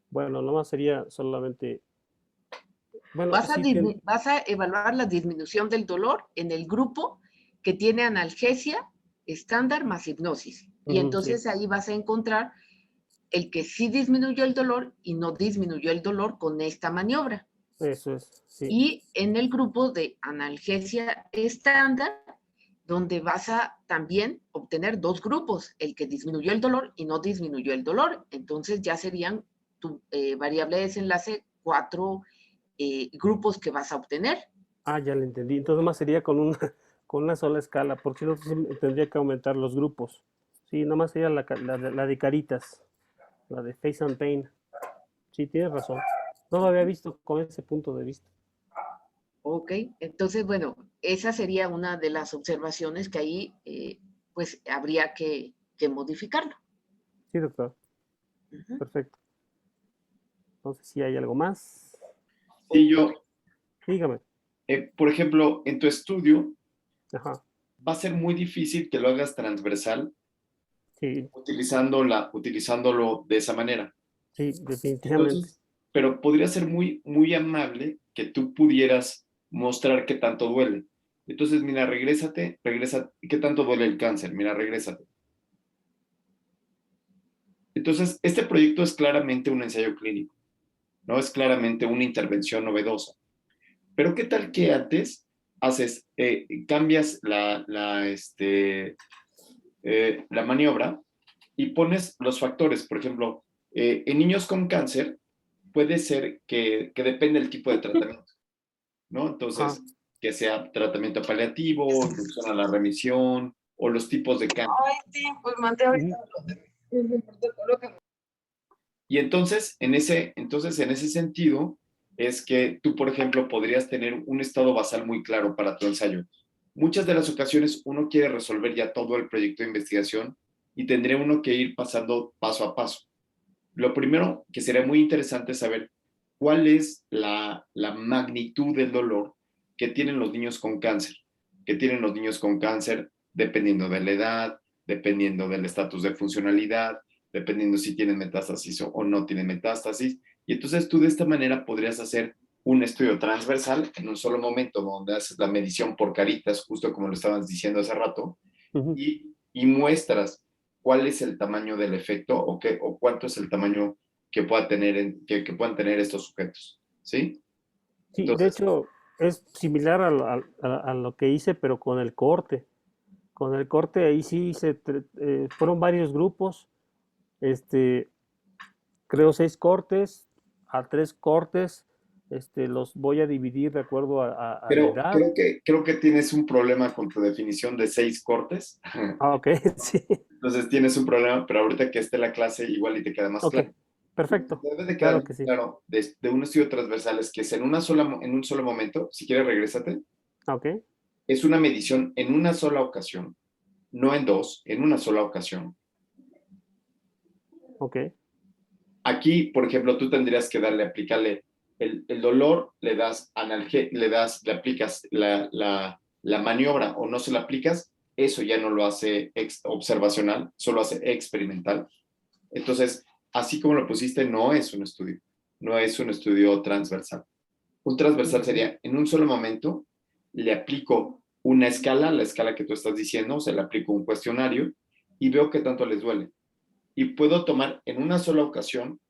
Bueno, nomás sería solamente... Bueno, vas sí a evaluar la disminución del dolor en el grupo que tiene analgesia estándar más hipnosis. Y entonces sí. ahí vas a encontrar el que sí disminuyó el dolor y no disminuyó el dolor con esta maniobra. Eso es, sí. Y en el grupo de analgesia estándar, donde vas a también obtener 2 grupos, el que disminuyó el dolor y no disminuyó el dolor. Entonces ya serían tu variable de desenlace 4 grupos que vas a obtener. Ah, ya lo entendí. Entonces más sería con una sola escala, porque si no sí tendría que aumentar los grupos. Sí, nomás sería la de Caritas, la de Face and Pain. Sí, tienes razón. No lo había visto con ese punto de vista. Ok, entonces, bueno, esa sería una de las observaciones que ahí, pues, habría que modificarlo. Sí, doctor. Perfecto. Entonces, ¿sí hay algo más? Sí, yo, Dígame. por ejemplo, en tu estudio, Ajá. va a ser muy difícil que lo hagas transversal Sí, utilizándolo de esa manera. sí, definitivamente. Entonces, pero podría ser muy, muy amable que tú pudieras mostrar qué tanto duele. Entonces, mira, regresa, ¿qué tanto duele el cáncer? Mira, regrésate. Entonces, este proyecto es claramente un ensayo clínico, ¿no? Es claramente una intervención novedosa. Pero ¿qué tal que antes cambias la maniobra y pones los factores? Por ejemplo, en niños con cáncer puede ser que depende del tipo de tratamiento, ¿no? Entonces, que sea tratamiento paliativo, inducción a la remisión o los tipos de cáncer. Ay, sí, pues mandé ahorita el protocolo que... Y entonces, en ese sentido, es que tú, por ejemplo, podrías tener un estado basal muy claro para tu ensayo. Muchas de las ocasiones uno quiere resolver ya todo el proyecto de investigación y tendría uno que ir pasando paso a paso. Lo primero que sería muy interesante es saber cuál es la magnitud del dolor que tienen los niños con cáncer, dependiendo de la edad, dependiendo del estatus de funcionalidad, dependiendo si tienen metástasis o no tienen metástasis. Y entonces tú de esta manera podrías hacer un estudio transversal en un solo momento, donde haces la medición por caritas, justo como lo estabas diciendo hace rato, y muestras cuál es el tamaño del efecto o cuánto es el tamaño que puedan tener estos sujetos, ¿sí? Sí, Entonces, de hecho, es similar a lo que hice, pero con el corte. Con el corte ahí sí fueron varios grupos, creo 6 cortes, a 3 cortes, los voy a dividir de acuerdo a la pero edad. creo que tienes un problema con tu definición de 6 cortes. Ok, sí. Entonces tienes un problema, pero ahorita que esté la clase igual y te queda más Ok, claro. perfecto. Debe de Claro quedar que sí. claro de un estudio transversal es que es en un solo momento, si quieres regrésate, Ok, es una medición en una sola ocasión, no en dos, en una sola ocasión. ok. Aquí, por ejemplo, tú tendrías que aplicarle el dolor, le aplicas la maniobra o no se la aplicas, eso ya no lo hace observacional, solo hace experimental. Entonces, así como lo pusiste, no es un estudio transversal. Un transversal sería, en un solo momento, le aplico una escala, la escala que tú estás diciendo, o sea, le aplico un cuestionario y veo qué tanto les duele. Y puedo tomar en una sola ocasión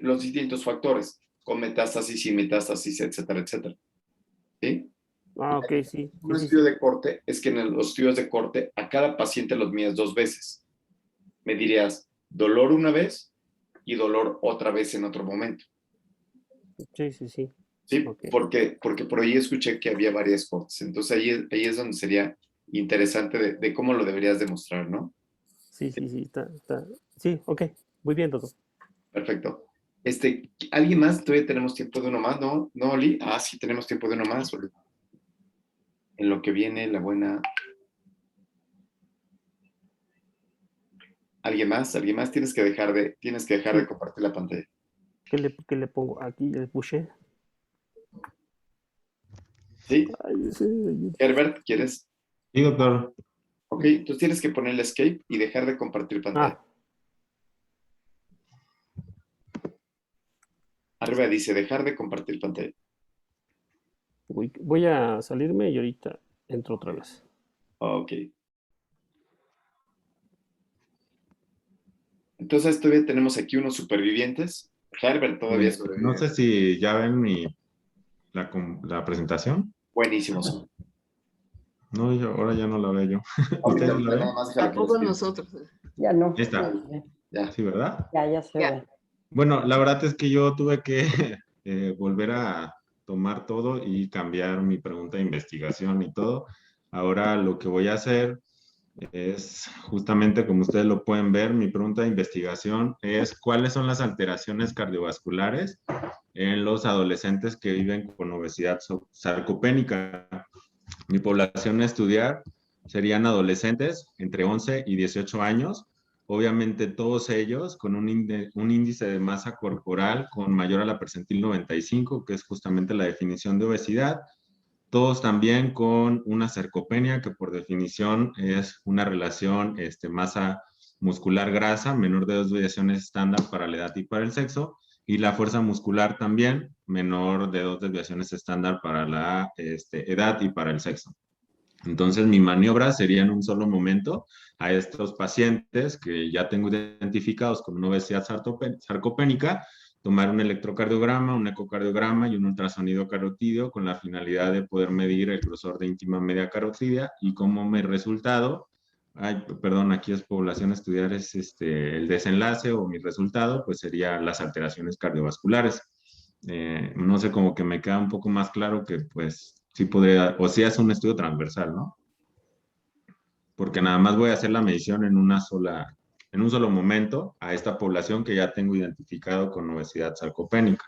los distintos factores. con metástasis, sin metástasis, etcétera, etcétera. ¿Sí? Ah, ok, sí. Un Sí, estudio sí. de corte es que en los estudios de corte a cada paciente los mides 2 veces. Me dirías dolor una vez y dolor otra vez en otro momento. Sí, sí, sí. ¿Sí? Ok. Porque por ahí escuché que había varias cortes. Entonces ahí es donde sería interesante de cómo lo deberías demostrar, ¿no? Sí, sí, sí. Sí, ok. Muy bien, doctor. Perfecto. ¿Alguien más? Todavía tenemos tiempo de uno más, ¿no? ¿No, Oli? Ah, sí, tenemos tiempo de uno más, Oli. En lo que viene la buena... ¿Alguien más? ¿Alguien más? Tienes que dejar de Sí. compartir la pantalla. ¿Qué le pongo? Aquí el push. ¿Sí? Ay, sí, ayuda. Herbert, ¿quieres? Sí, doctor. Ok, entonces tienes que ponerle escape y dejar de compartir pantalla. Ah, Arriba dice dejar de compartir pantalla. voy a salirme y ahorita entro otra vez. Ok. Entonces todavía tenemos aquí unos supervivientes. Herbert todavía No sobrevive. sé si ya ven la presentación. Buenísimos. No, ahora ya no la veo yo. Ahorita, ¿Ustedes la ahorita nada ven? más déjala que lo Tampoco escriba. nosotros. Ya no. Esta. Ya. Sí, ¿verdad? Ya se Ya. ve. Bueno, la verdad es que yo tuve que volver a tomar todo y cambiar mi pregunta de investigación y todo. Ahora lo que voy a hacer es justamente como ustedes lo pueden ver, mi pregunta de investigación es ¿cuáles son las alteraciones cardiovasculares en los adolescentes que viven con obesidad sarcopénica? Mi población a estudiar serían adolescentes entre 11 y 18 años, obviamente todos ellos con un índice de masa corporal con mayor a la percentil 95, que es justamente la definición de obesidad, todos también con una sarcopenia, que por definición es una relación masa muscular grasa, menor de 2 desviaciones estándar para la edad y para el sexo, y la fuerza muscular también, menor de 2 desviaciones estándar para la edad y para el sexo. Entonces, mi maniobra sería en un solo momento a estos pacientes que ya tengo identificados con una obesidad sarcopénica, tomar un electrocardiograma, un ecocardiograma y un ultrasonido carotídeo con la finalidad de poder medir el grosor de íntima media carotidia y como mi resultado, perdón, aquí es población a estudiar, es el desenlace o mi resultado, pues sería las alteraciones cardiovasculares. No sé, como que me queda un poco más claro que pues sí podría, o sí es un estudio transversal, ¿no? Porque nada más voy a hacer la medición en un solo momento a esta población que ya tengo identificado con obesidad sarcopénica.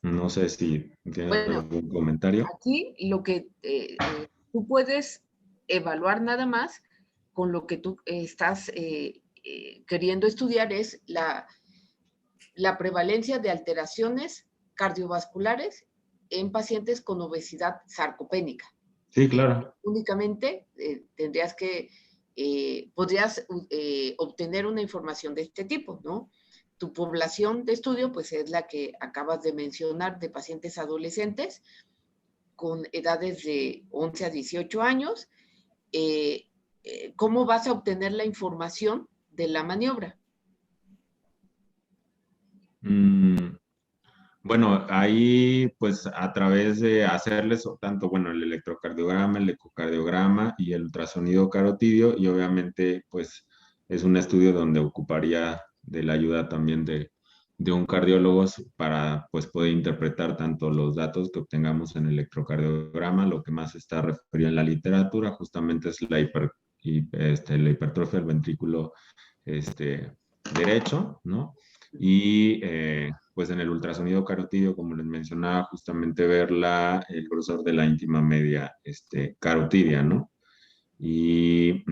No sé si tienen Bueno, algún comentario. aquí lo que tú puedes evaluar nada más con lo que tú estás queriendo estudiar es la prevalencia de alteraciones cardiovasculares en pacientes con obesidad sarcopénica. Sí, claro. Únicamente podrías obtener una información de este tipo, ¿no? Tu población de estudio, pues es la que acabas de mencionar de pacientes adolescentes con edades de 11 a 18 años. ¿Cómo vas a obtener la información de la maniobra? Bueno, ahí pues a través de hacerles tanto, bueno, el electrocardiograma, el ecocardiograma y el ultrasonido carotidio y obviamente pues es un estudio donde ocuparía de la ayuda también de un cardiólogo para pues poder interpretar tanto los datos que obtengamos en el electrocardiograma, lo que más está referido en la literatura justamente es la la hipertrofia del ventrículo derecho, ¿no? Y pues en el ultrasonido carotidio, como les mencionaba, justamente ver el grosor de la íntima media carotidia, ¿no? Y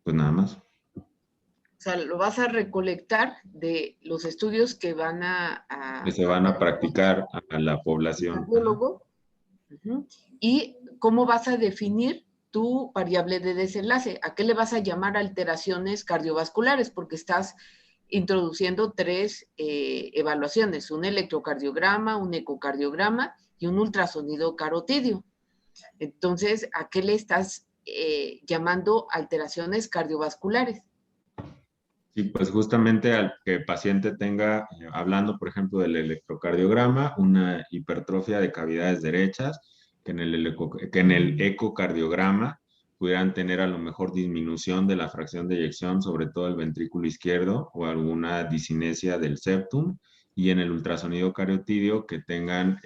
pues nada más. O sea, lo vas a recolectar de los estudios que van Que se van a practicar a la población. cardiólogo. Uh-huh. ¿Y cómo vas a definir tu variable de desenlace? ¿A qué le vas a llamar alteraciones cardiovasculares? Porque estás introduciendo tres evaluaciones, un electrocardiograma, un ecocardiograma y un ultrasonido carotidio. Entonces, ¿a qué le estás llamando alteraciones cardiovasculares? Sí, pues justamente al que el paciente tenga, hablando por ejemplo del electrocardiograma, una hipertrofia de cavidades derechas, que en el ecocardiograma pudieran tener a lo mejor disminución de la fracción de eyección, sobre todo el ventrículo izquierdo, o alguna disinesia del septum, y en el ultrasonido cariotidio que tengan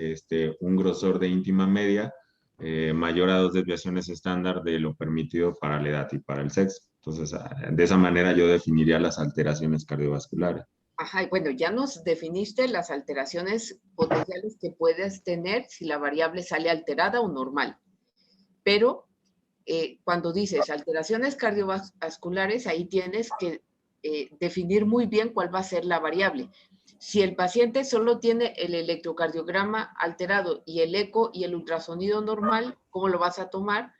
un grosor de íntima media mayor a 2 desviaciones estándar de lo permitido para la edad y para el sexo. Entonces, de esa manera yo definiría las alteraciones cardiovasculares. Ajá, y bueno, ya nos definiste las alteraciones potenciales que puedes tener si la variable sale alterada o normal. Pero cuando dices alteraciones cardiovasculares, ahí tienes que definir muy bien cuál va a ser la variable. Si el paciente solo tiene el electrocardiograma alterado y el eco y el ultrasonido normal, ¿cómo lo vas a tomar?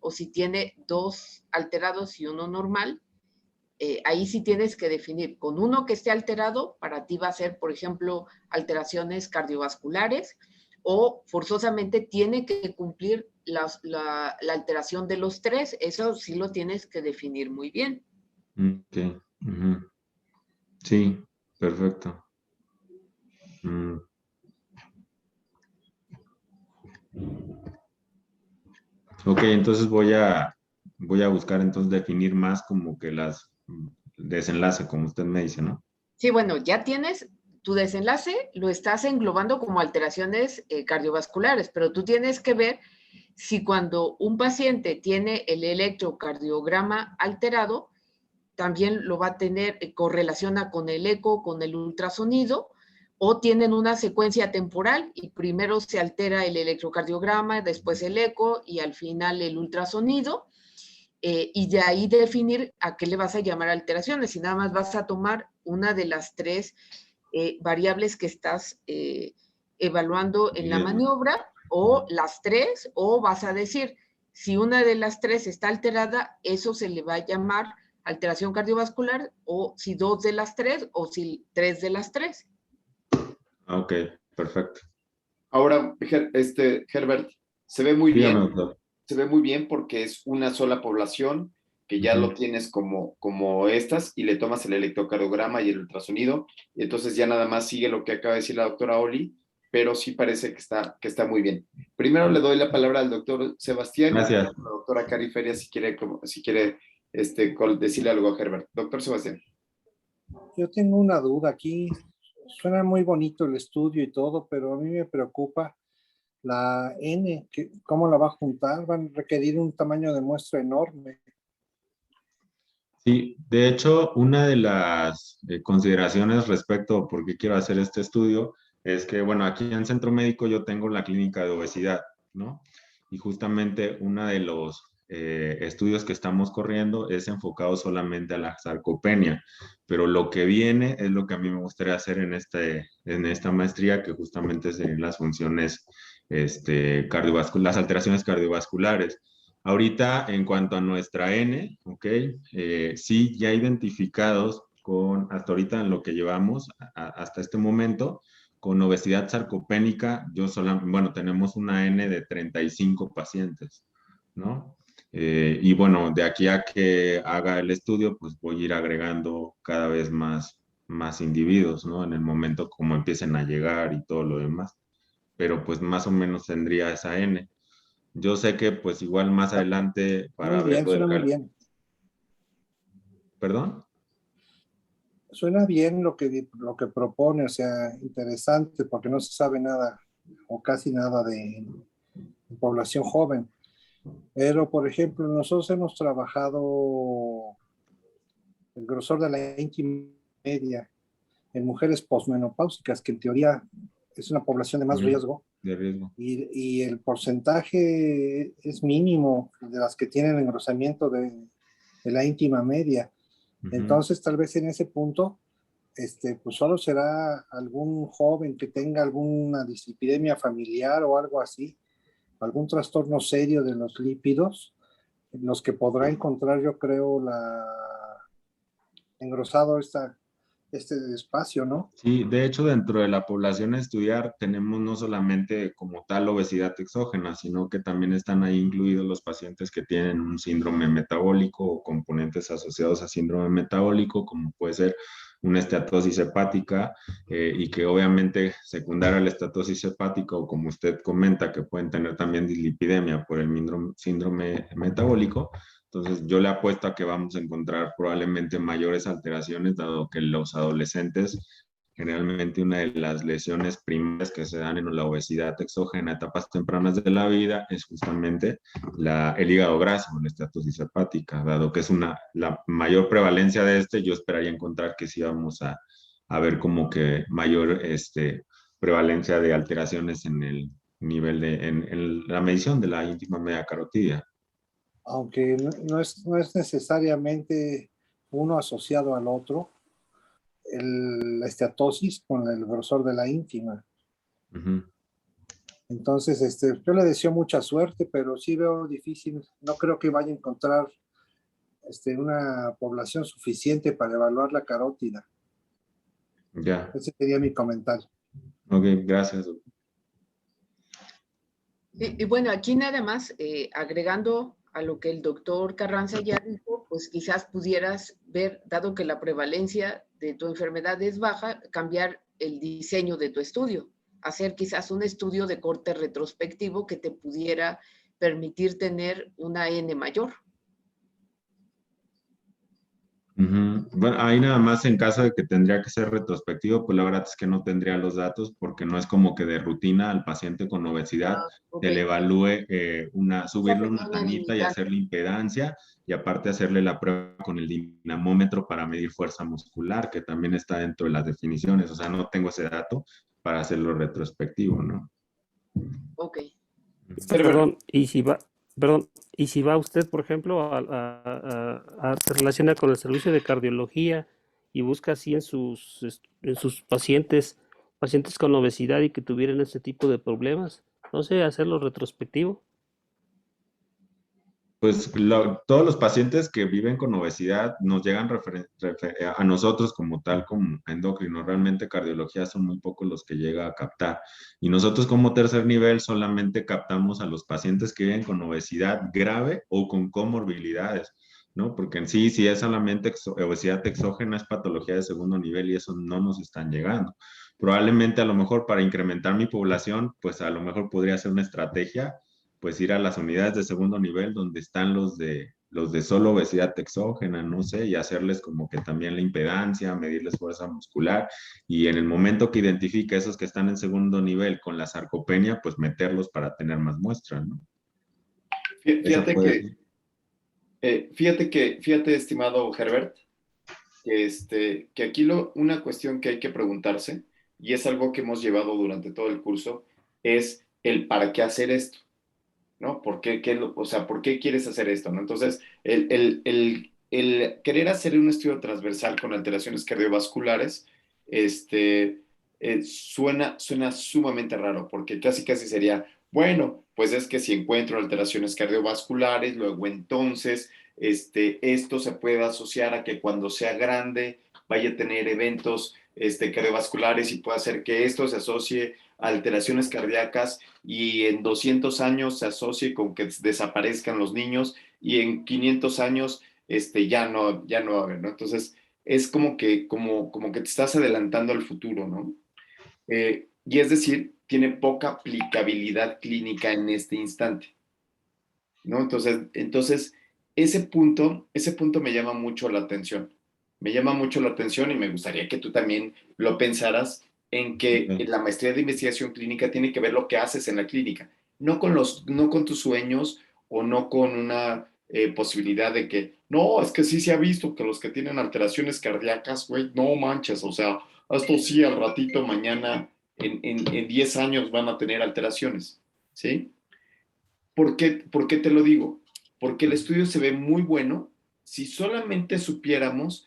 O si tiene 2 alterados y 1 normal, ahí sí tienes que definir. Con uno que esté alterado, para ti va a ser, por ejemplo, alteraciones cardiovasculares, o forzosamente tiene que cumplir la alteración de los 3. Eso sí lo tienes que definir muy bien. Ok. Uh-huh. Sí, perfecto. Mm. Ok, entonces voy a buscar entonces definir más como que las desenlace, como usted me dice, ¿no? Sí, bueno, ya tienes tu desenlace, lo estás englobando como alteraciones cardiovasculares, pero tú tienes que ver si cuando un paciente tiene el electrocardiograma alterado, también lo va a tener, correlaciona con el eco, con el ultrasonido, o tienen una secuencia temporal y primero se altera el electrocardiograma, después el eco y al final el ultrasonido, y de ahí definir a qué le vas a llamar alteraciones. Si nada más vas a tomar una de las 3 variables que estás evaluando en la maniobra, o las 3, o vas a decir, si una de las 3 está alterada, eso se le va a llamar alteración cardiovascular, o si 2 de las 3, o si 3 de las 3. Ok, perfecto. Ahora, Herbert, se ve muy Dígame, bien, doctor. se ve muy bien porque es una sola población que ya lo tienes como estas y le tomas el electrocardiograma y el ultrasonido, y entonces ya nada más sigue lo que acaba de decir la doctora Oli, pero sí parece que está muy bien. Primero le doy la palabra al doctor Sebastián y Gracias. la doctora Cari Feria si quiere decirle algo a Herbert. Doctor Sebastián. Yo tengo una duda aquí. Suena muy bonito el estudio y todo, pero a mí me preocupa la N, ¿cómo la va a juntar? Van a requerir un tamaño de muestra enorme. Sí, de hecho, una de las consideraciones respecto a por qué quiero hacer este estudio es que, bueno, aquí en Centro Médico yo tengo la clínica de obesidad, ¿no? Y justamente uno de los estudios que estamos corriendo es enfocado solamente a la sarcopenia, pero lo que viene es lo que a mí me gustaría hacer en esta maestría, que justamente serían las funciones las alteraciones cardiovasculares. Ahorita, en cuanto a nuestra N, ¿ok? Sí, ya identificados hasta ahorita en lo que llevamos, hasta este momento, con obesidad sarcopénica, bueno, tenemos una N de 35 pacientes, ¿no? Y bueno, de aquí a que haga el estudio, pues voy a ir agregando cada vez más individuos, ¿no? En el momento como empiecen a llegar y todo lo demás. Pero pues más o menos tendría esa N. Yo sé que pues igual más adelante para Muy ver bien, lo del suena muy bien. ¿Perdón? Suena bien lo que propone, o sea, interesante, porque no se sabe nada o casi nada de población joven. Pero, por ejemplo, nosotros hemos trabajado el grosor de la íntima media en mujeres posmenopáusicas, que en teoría es una población de más riesgo, De riesgo. y el porcentaje es mínimo de las que tienen engrosamiento de la íntima media. Entonces, tal vez en ese punto, pues solo será algún joven que tenga alguna dislipidemia familiar o algo así, algún trastorno serio de los lípidos, en los que podrá encontrar, yo creo, engrosado este espacio, ¿no? Sí, de hecho, dentro de la población a estudiar tenemos no solamente como tal obesidad exógena, sino que también están ahí incluidos los pacientes que tienen un síndrome metabólico o componentes asociados a síndrome metabólico, como puede ser una esteatosis hepática y que obviamente secundaria a la esteatosis hepática o como usted comenta que pueden tener también dislipidemia por el síndrome metabólico. Entonces, yo le apuesto a que vamos a encontrar probablemente mayores alteraciones, dado que los adolescentes, generalmente una de las lesiones primarias que se dan en la obesidad exógena a etapas tempranas de la vida es justamente el hígado graso, la esteatosis hepática, dado que es la mayor prevalencia de yo esperaría encontrar que sí vamos a ver como que mayor prevalencia de alteraciones en el nivel en la medición de la íntima media carotidia. Aunque no es necesariamente uno asociado al otro, la esteatosis con el grosor de la íntima. Uh-huh. Entonces, yo le deseo mucha suerte, pero sí veo difícil, no creo que vaya a encontrar una población suficiente para evaluar la carótida. Ya. Ese sería mi comentario. Ok, gracias. Y bueno, aquí nada más, agregando a lo que el doctor Carranza ya dijo, pues quizás pudieras ver, dado que la prevalencia de tu enfermedad es baja, cambiar el diseño de tu estudio, hacer quizás un estudio de corte retrospectivo que te pudiera permitir tener una N mayor. Uh-huh. Bueno, ahí nada más en caso de que tendría que ser retrospectivo, pues la verdad es que no tendría los datos porque no es como que de rutina al paciente con obesidad Okay. se le evalúe subirle una Una tanita y hacerle impedancia y aparte hacerle la prueba con el dinamómetro para medir fuerza muscular, que también está dentro de las definiciones. O sea, no tengo ese dato para hacerlo retrospectivo, ¿no? Ok. Perdón, y si va usted, por ejemplo, se relaciona con el servicio de cardiología y busca así en sus pacientes con obesidad y que tuvieran ese tipo de problemas, no sé, hacerlo retrospectivo. Pues todos los pacientes que viven con obesidad nos llegan a nosotros como tal, como endocrino. Realmente cardiología son muy pocos los que llega a captar. Y nosotros como tercer nivel solamente captamos a los pacientes que viven con obesidad grave o con comorbilidades, ¿no? Porque en sí, si es solamente obesidad exógena, es patología de segundo nivel y eso no nos están llegando. Probablemente a lo mejor para incrementar mi población, pues a lo mejor podría ser una estrategia pues ir a las unidades de segundo nivel donde están los de solo obesidad exógena, no sé, y hacerles como que también la impedancia, medirles fuerza muscular y en el momento que identifique esos que están en segundo nivel con la sarcopenia, pues meterlos para tener más muestras, ¿no? Fíjate, estimado Herbert, que aquí una cuestión que hay que preguntarse, y es algo que hemos llevado durante todo el curso, es el para qué hacer esto, ¿no? ¿Por qué quieres hacer esto, ¿no? Entonces, el querer hacer un estudio transversal con alteraciones cardiovasculares, suena sumamente raro, porque casi sería, bueno, pues es que si encuentro alteraciones cardiovasculares, luego entonces, esto se puede asociar a que cuando sea grande vaya a tener eventos cardiovasculares y puede hacer que esto se asocie a alteraciones cardíacas y en 200 años se asocie con que desaparezcan los niños y en 500 años ya no va a haber, ¿no? Entonces, es como que te estás adelantando al futuro, ¿no? Y es decir, tiene poca aplicabilidad clínica en este instante, ¿no? Entonces ese punto me llama mucho la atención. Me llama mucho la atención y me gustaría que tú también lo pensaras en que Okay. la maestría de investigación clínica tiene que ver lo que haces en la clínica, no con tus sueños o no con una posibilidad de que, no, es que sí se ha visto que los que tienen alteraciones cardíacas, güey, no manches, o sea, esto sí al ratito mañana, en 10 años van a tener alteraciones, ¿sí? ¿Por qué te lo digo? Porque el estudio se ve muy bueno si solamente supiéramos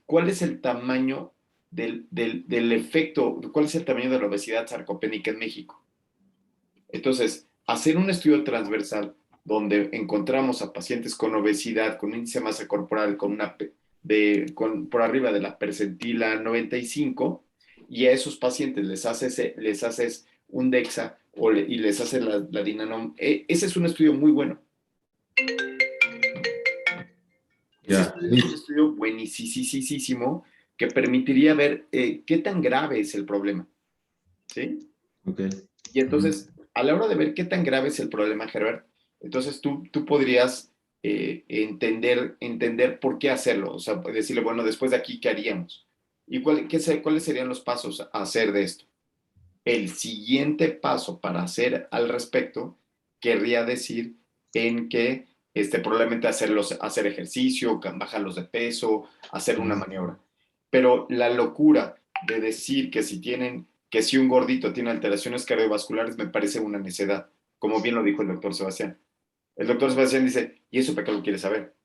cuál es el tamaño del efecto, cuál es el tamaño de la obesidad sarcopénica en México. Entonces, hacer un estudio transversal donde encontramos a pacientes con obesidad, con índice de masa corporal, con una por arriba de la percentila 95, y a esos pacientes les haces un DEXA y les haces la Dinanom. Ese es un estudio muy bueno. Ese estudio es un estudio buenísimo que permitiría ver qué tan grave es el problema. ¿Sí? Okay. Y entonces, a la hora de ver qué tan grave es el problema, Herbert, entonces tú podrías entender por qué hacerlo. O sea, decirle, bueno, después de aquí, ¿qué haríamos? ¿Y cuáles serían los pasos a hacer de esto? El siguiente paso para hacer al respecto querría decir en que probablemente hacer ejercicio, bajarlos de peso, hacer una maniobra. Pero la locura de decir que si un gordito tiene alteraciones cardiovasculares me parece una necedad, como bien lo dijo el doctor Sebastián. El doctor Sebastián dice, ¿y eso para qué lo quieres saber?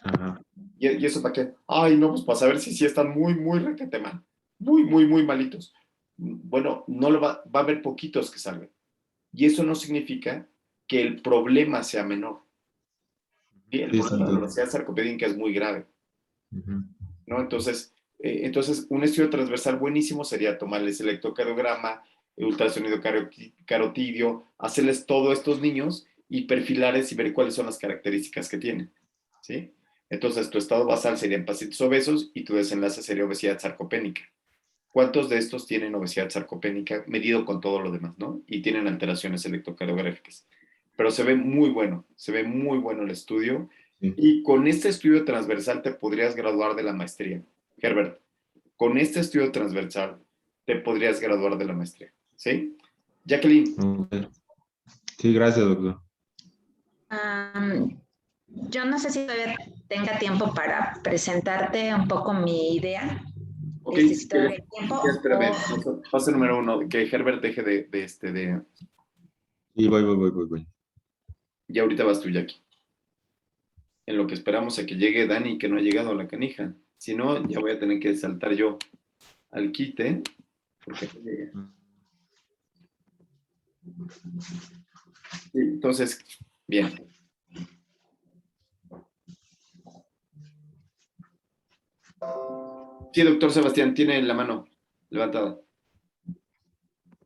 Ajá. ¿Y eso para qué? Ay, no, pues para saber si sí están muy requete mal. Muy malitos. Bueno, no va a haber poquitos que salgan. Y eso no significa que el problema sea menor. ¿Sí? El problema de la obesidad sarcopédica es muy grave. ¿No? Entonces, un estudio transversal buenísimo sería tomarles electrocardiograma, ultrasonido carotidio, hacerles todo a estos niños y perfilarles y ver cuáles son las características que tienen. ¿Sí? Entonces, tu estado basal sería en pacientes obesos y tu desenlace sería obesidad sarcopénica. ¿Cuántos de estos tienen obesidad sarcopénica medido con todo lo demás, ¿no? Y tienen alteraciones electrocardiográficas. Pero se ve muy bueno el estudio. Sí. Y con este estudio transversal te podrías graduar de la maestría. Herbert, con este estudio transversal te podrías graduar de la maestría. ¿Sí? Jacqueline. Okay. Sí, gracias, doctor. Yo no sé si todavía tenga tiempo para presentarte un poco mi idea. Ok, si quieres, espérame, pase número 1, que Herbert deje de... Sí, voy. Y ahorita vas tú, Jackie. En lo que esperamos a que llegue Dani, que no ha llegado a la canija. Si no, ya voy a tener que saltar yo al quite, porque no llegué. Sí, entonces, bien. Sí, doctor Sebastián, tiene la mano levantada.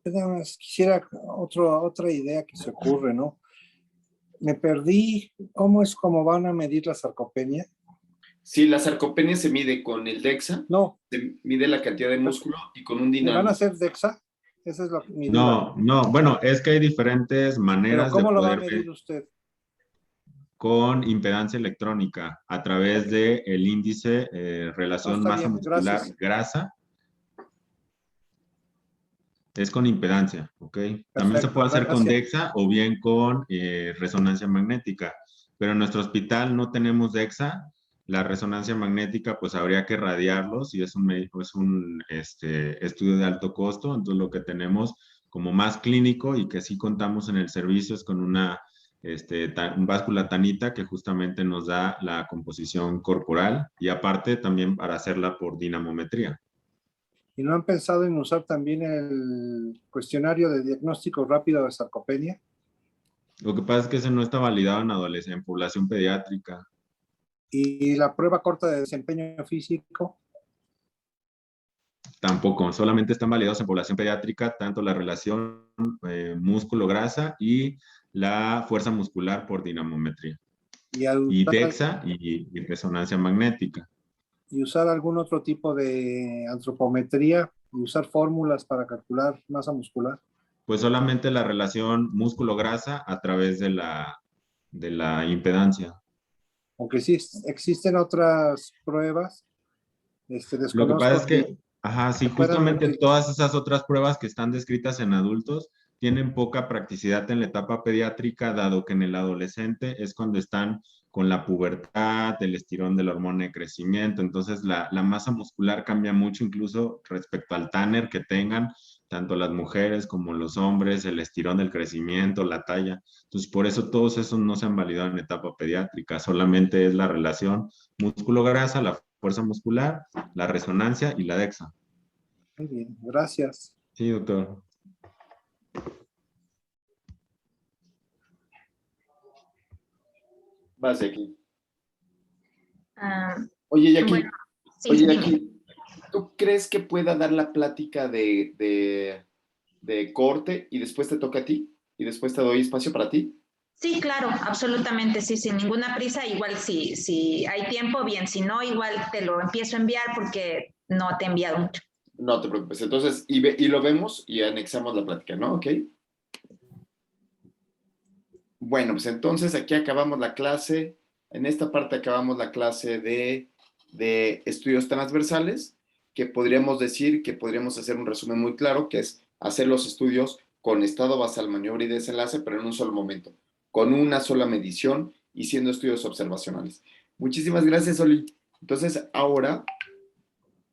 Nada más quisiera otra idea que se ocurre, ¿no? Me perdí, ¿cómo van a medir la sarcopenia? Sí, la sarcopenia se mide con el DEXA. No. Se mide la cantidad de músculo y con un ¿Me dinamo. van a hacer DEXA? Esa es mi duda. No, bueno, es que hay diferentes maneras ¿Pero cómo de lo va a poder medir usted? con impedancia electrónica a través del índice relación está masa bien, muscular gracias. grasa. Es con impedancia, ¿ok? También se Perfecto, puede hacer con gracias. DEXA o bien con resonancia magnética, pero en nuestro hospital no tenemos DEXA. La resonancia magnética, pues habría que radiarlos y es un estudio de alto costo. Entonces, lo que tenemos como más clínico y que sí contamos en el servicio es con una báscula tanita que justamente nos da la composición corporal y aparte también para hacerla por dinamometría. ¿Y no han pensado en usar también el cuestionario de diagnóstico rápido de sarcopenia? Lo que pasa es que ese no está validado en población pediátrica. ¿Y la prueba corta de desempeño físico? Tampoco, solamente están validados en población pediátrica tanto la relación músculo-grasa y la fuerza muscular por dinamometría. Y DEXA y resonancia magnética. ¿Y usar algún otro tipo de antropometría y usar fórmulas para calcular masa muscular? Pues solamente la relación músculo-grasa a través de la impedancia. Aunque sí existen otras pruebas, Lo que pasa desconozco es que, sí, justamente todas esas otras pruebas que están descritas en adultos tienen poca practicidad en la etapa pediátrica, dado que en el adolescente es cuando están con la pubertad, el estirón de la hormona de crecimiento, entonces la masa muscular cambia mucho incluso respecto al Tanner que tengan, tanto las mujeres como los hombres, el estirón del crecimiento, la talla. Entonces, por eso todos esos no se han validado en etapa pediátrica, solamente es la relación músculo-grasa, la fuerza muscular, la resonancia y la DEXA. Muy bien, gracias. Sí, doctor. Vas aquí. Oye, Jackie, Bueno, sí, oye, dime. Jackie, ¿tú crees que pueda dar la plática de corte y después te toca a ti? ¿Y después te doy espacio para ti? Sí, claro, absolutamente, sí, sin ninguna prisa. Igual si hay tiempo, bien, si no, igual te lo empiezo a enviar porque no te he enviado mucho. No te preocupes. Entonces, y lo vemos y anexamos la plática, ¿no? ¿Ok? Bueno, pues entonces aquí acabamos la clase. En esta parte acabamos la clase de estudios transversales, que podríamos decir que podríamos hacer un resumen muy claro, que es hacer los estudios con estado basal, maniobra y desenlace, pero en un solo momento, con una sola medición y siendo estudios observacionales. Muchísimas gracias, Oli. Entonces, ahora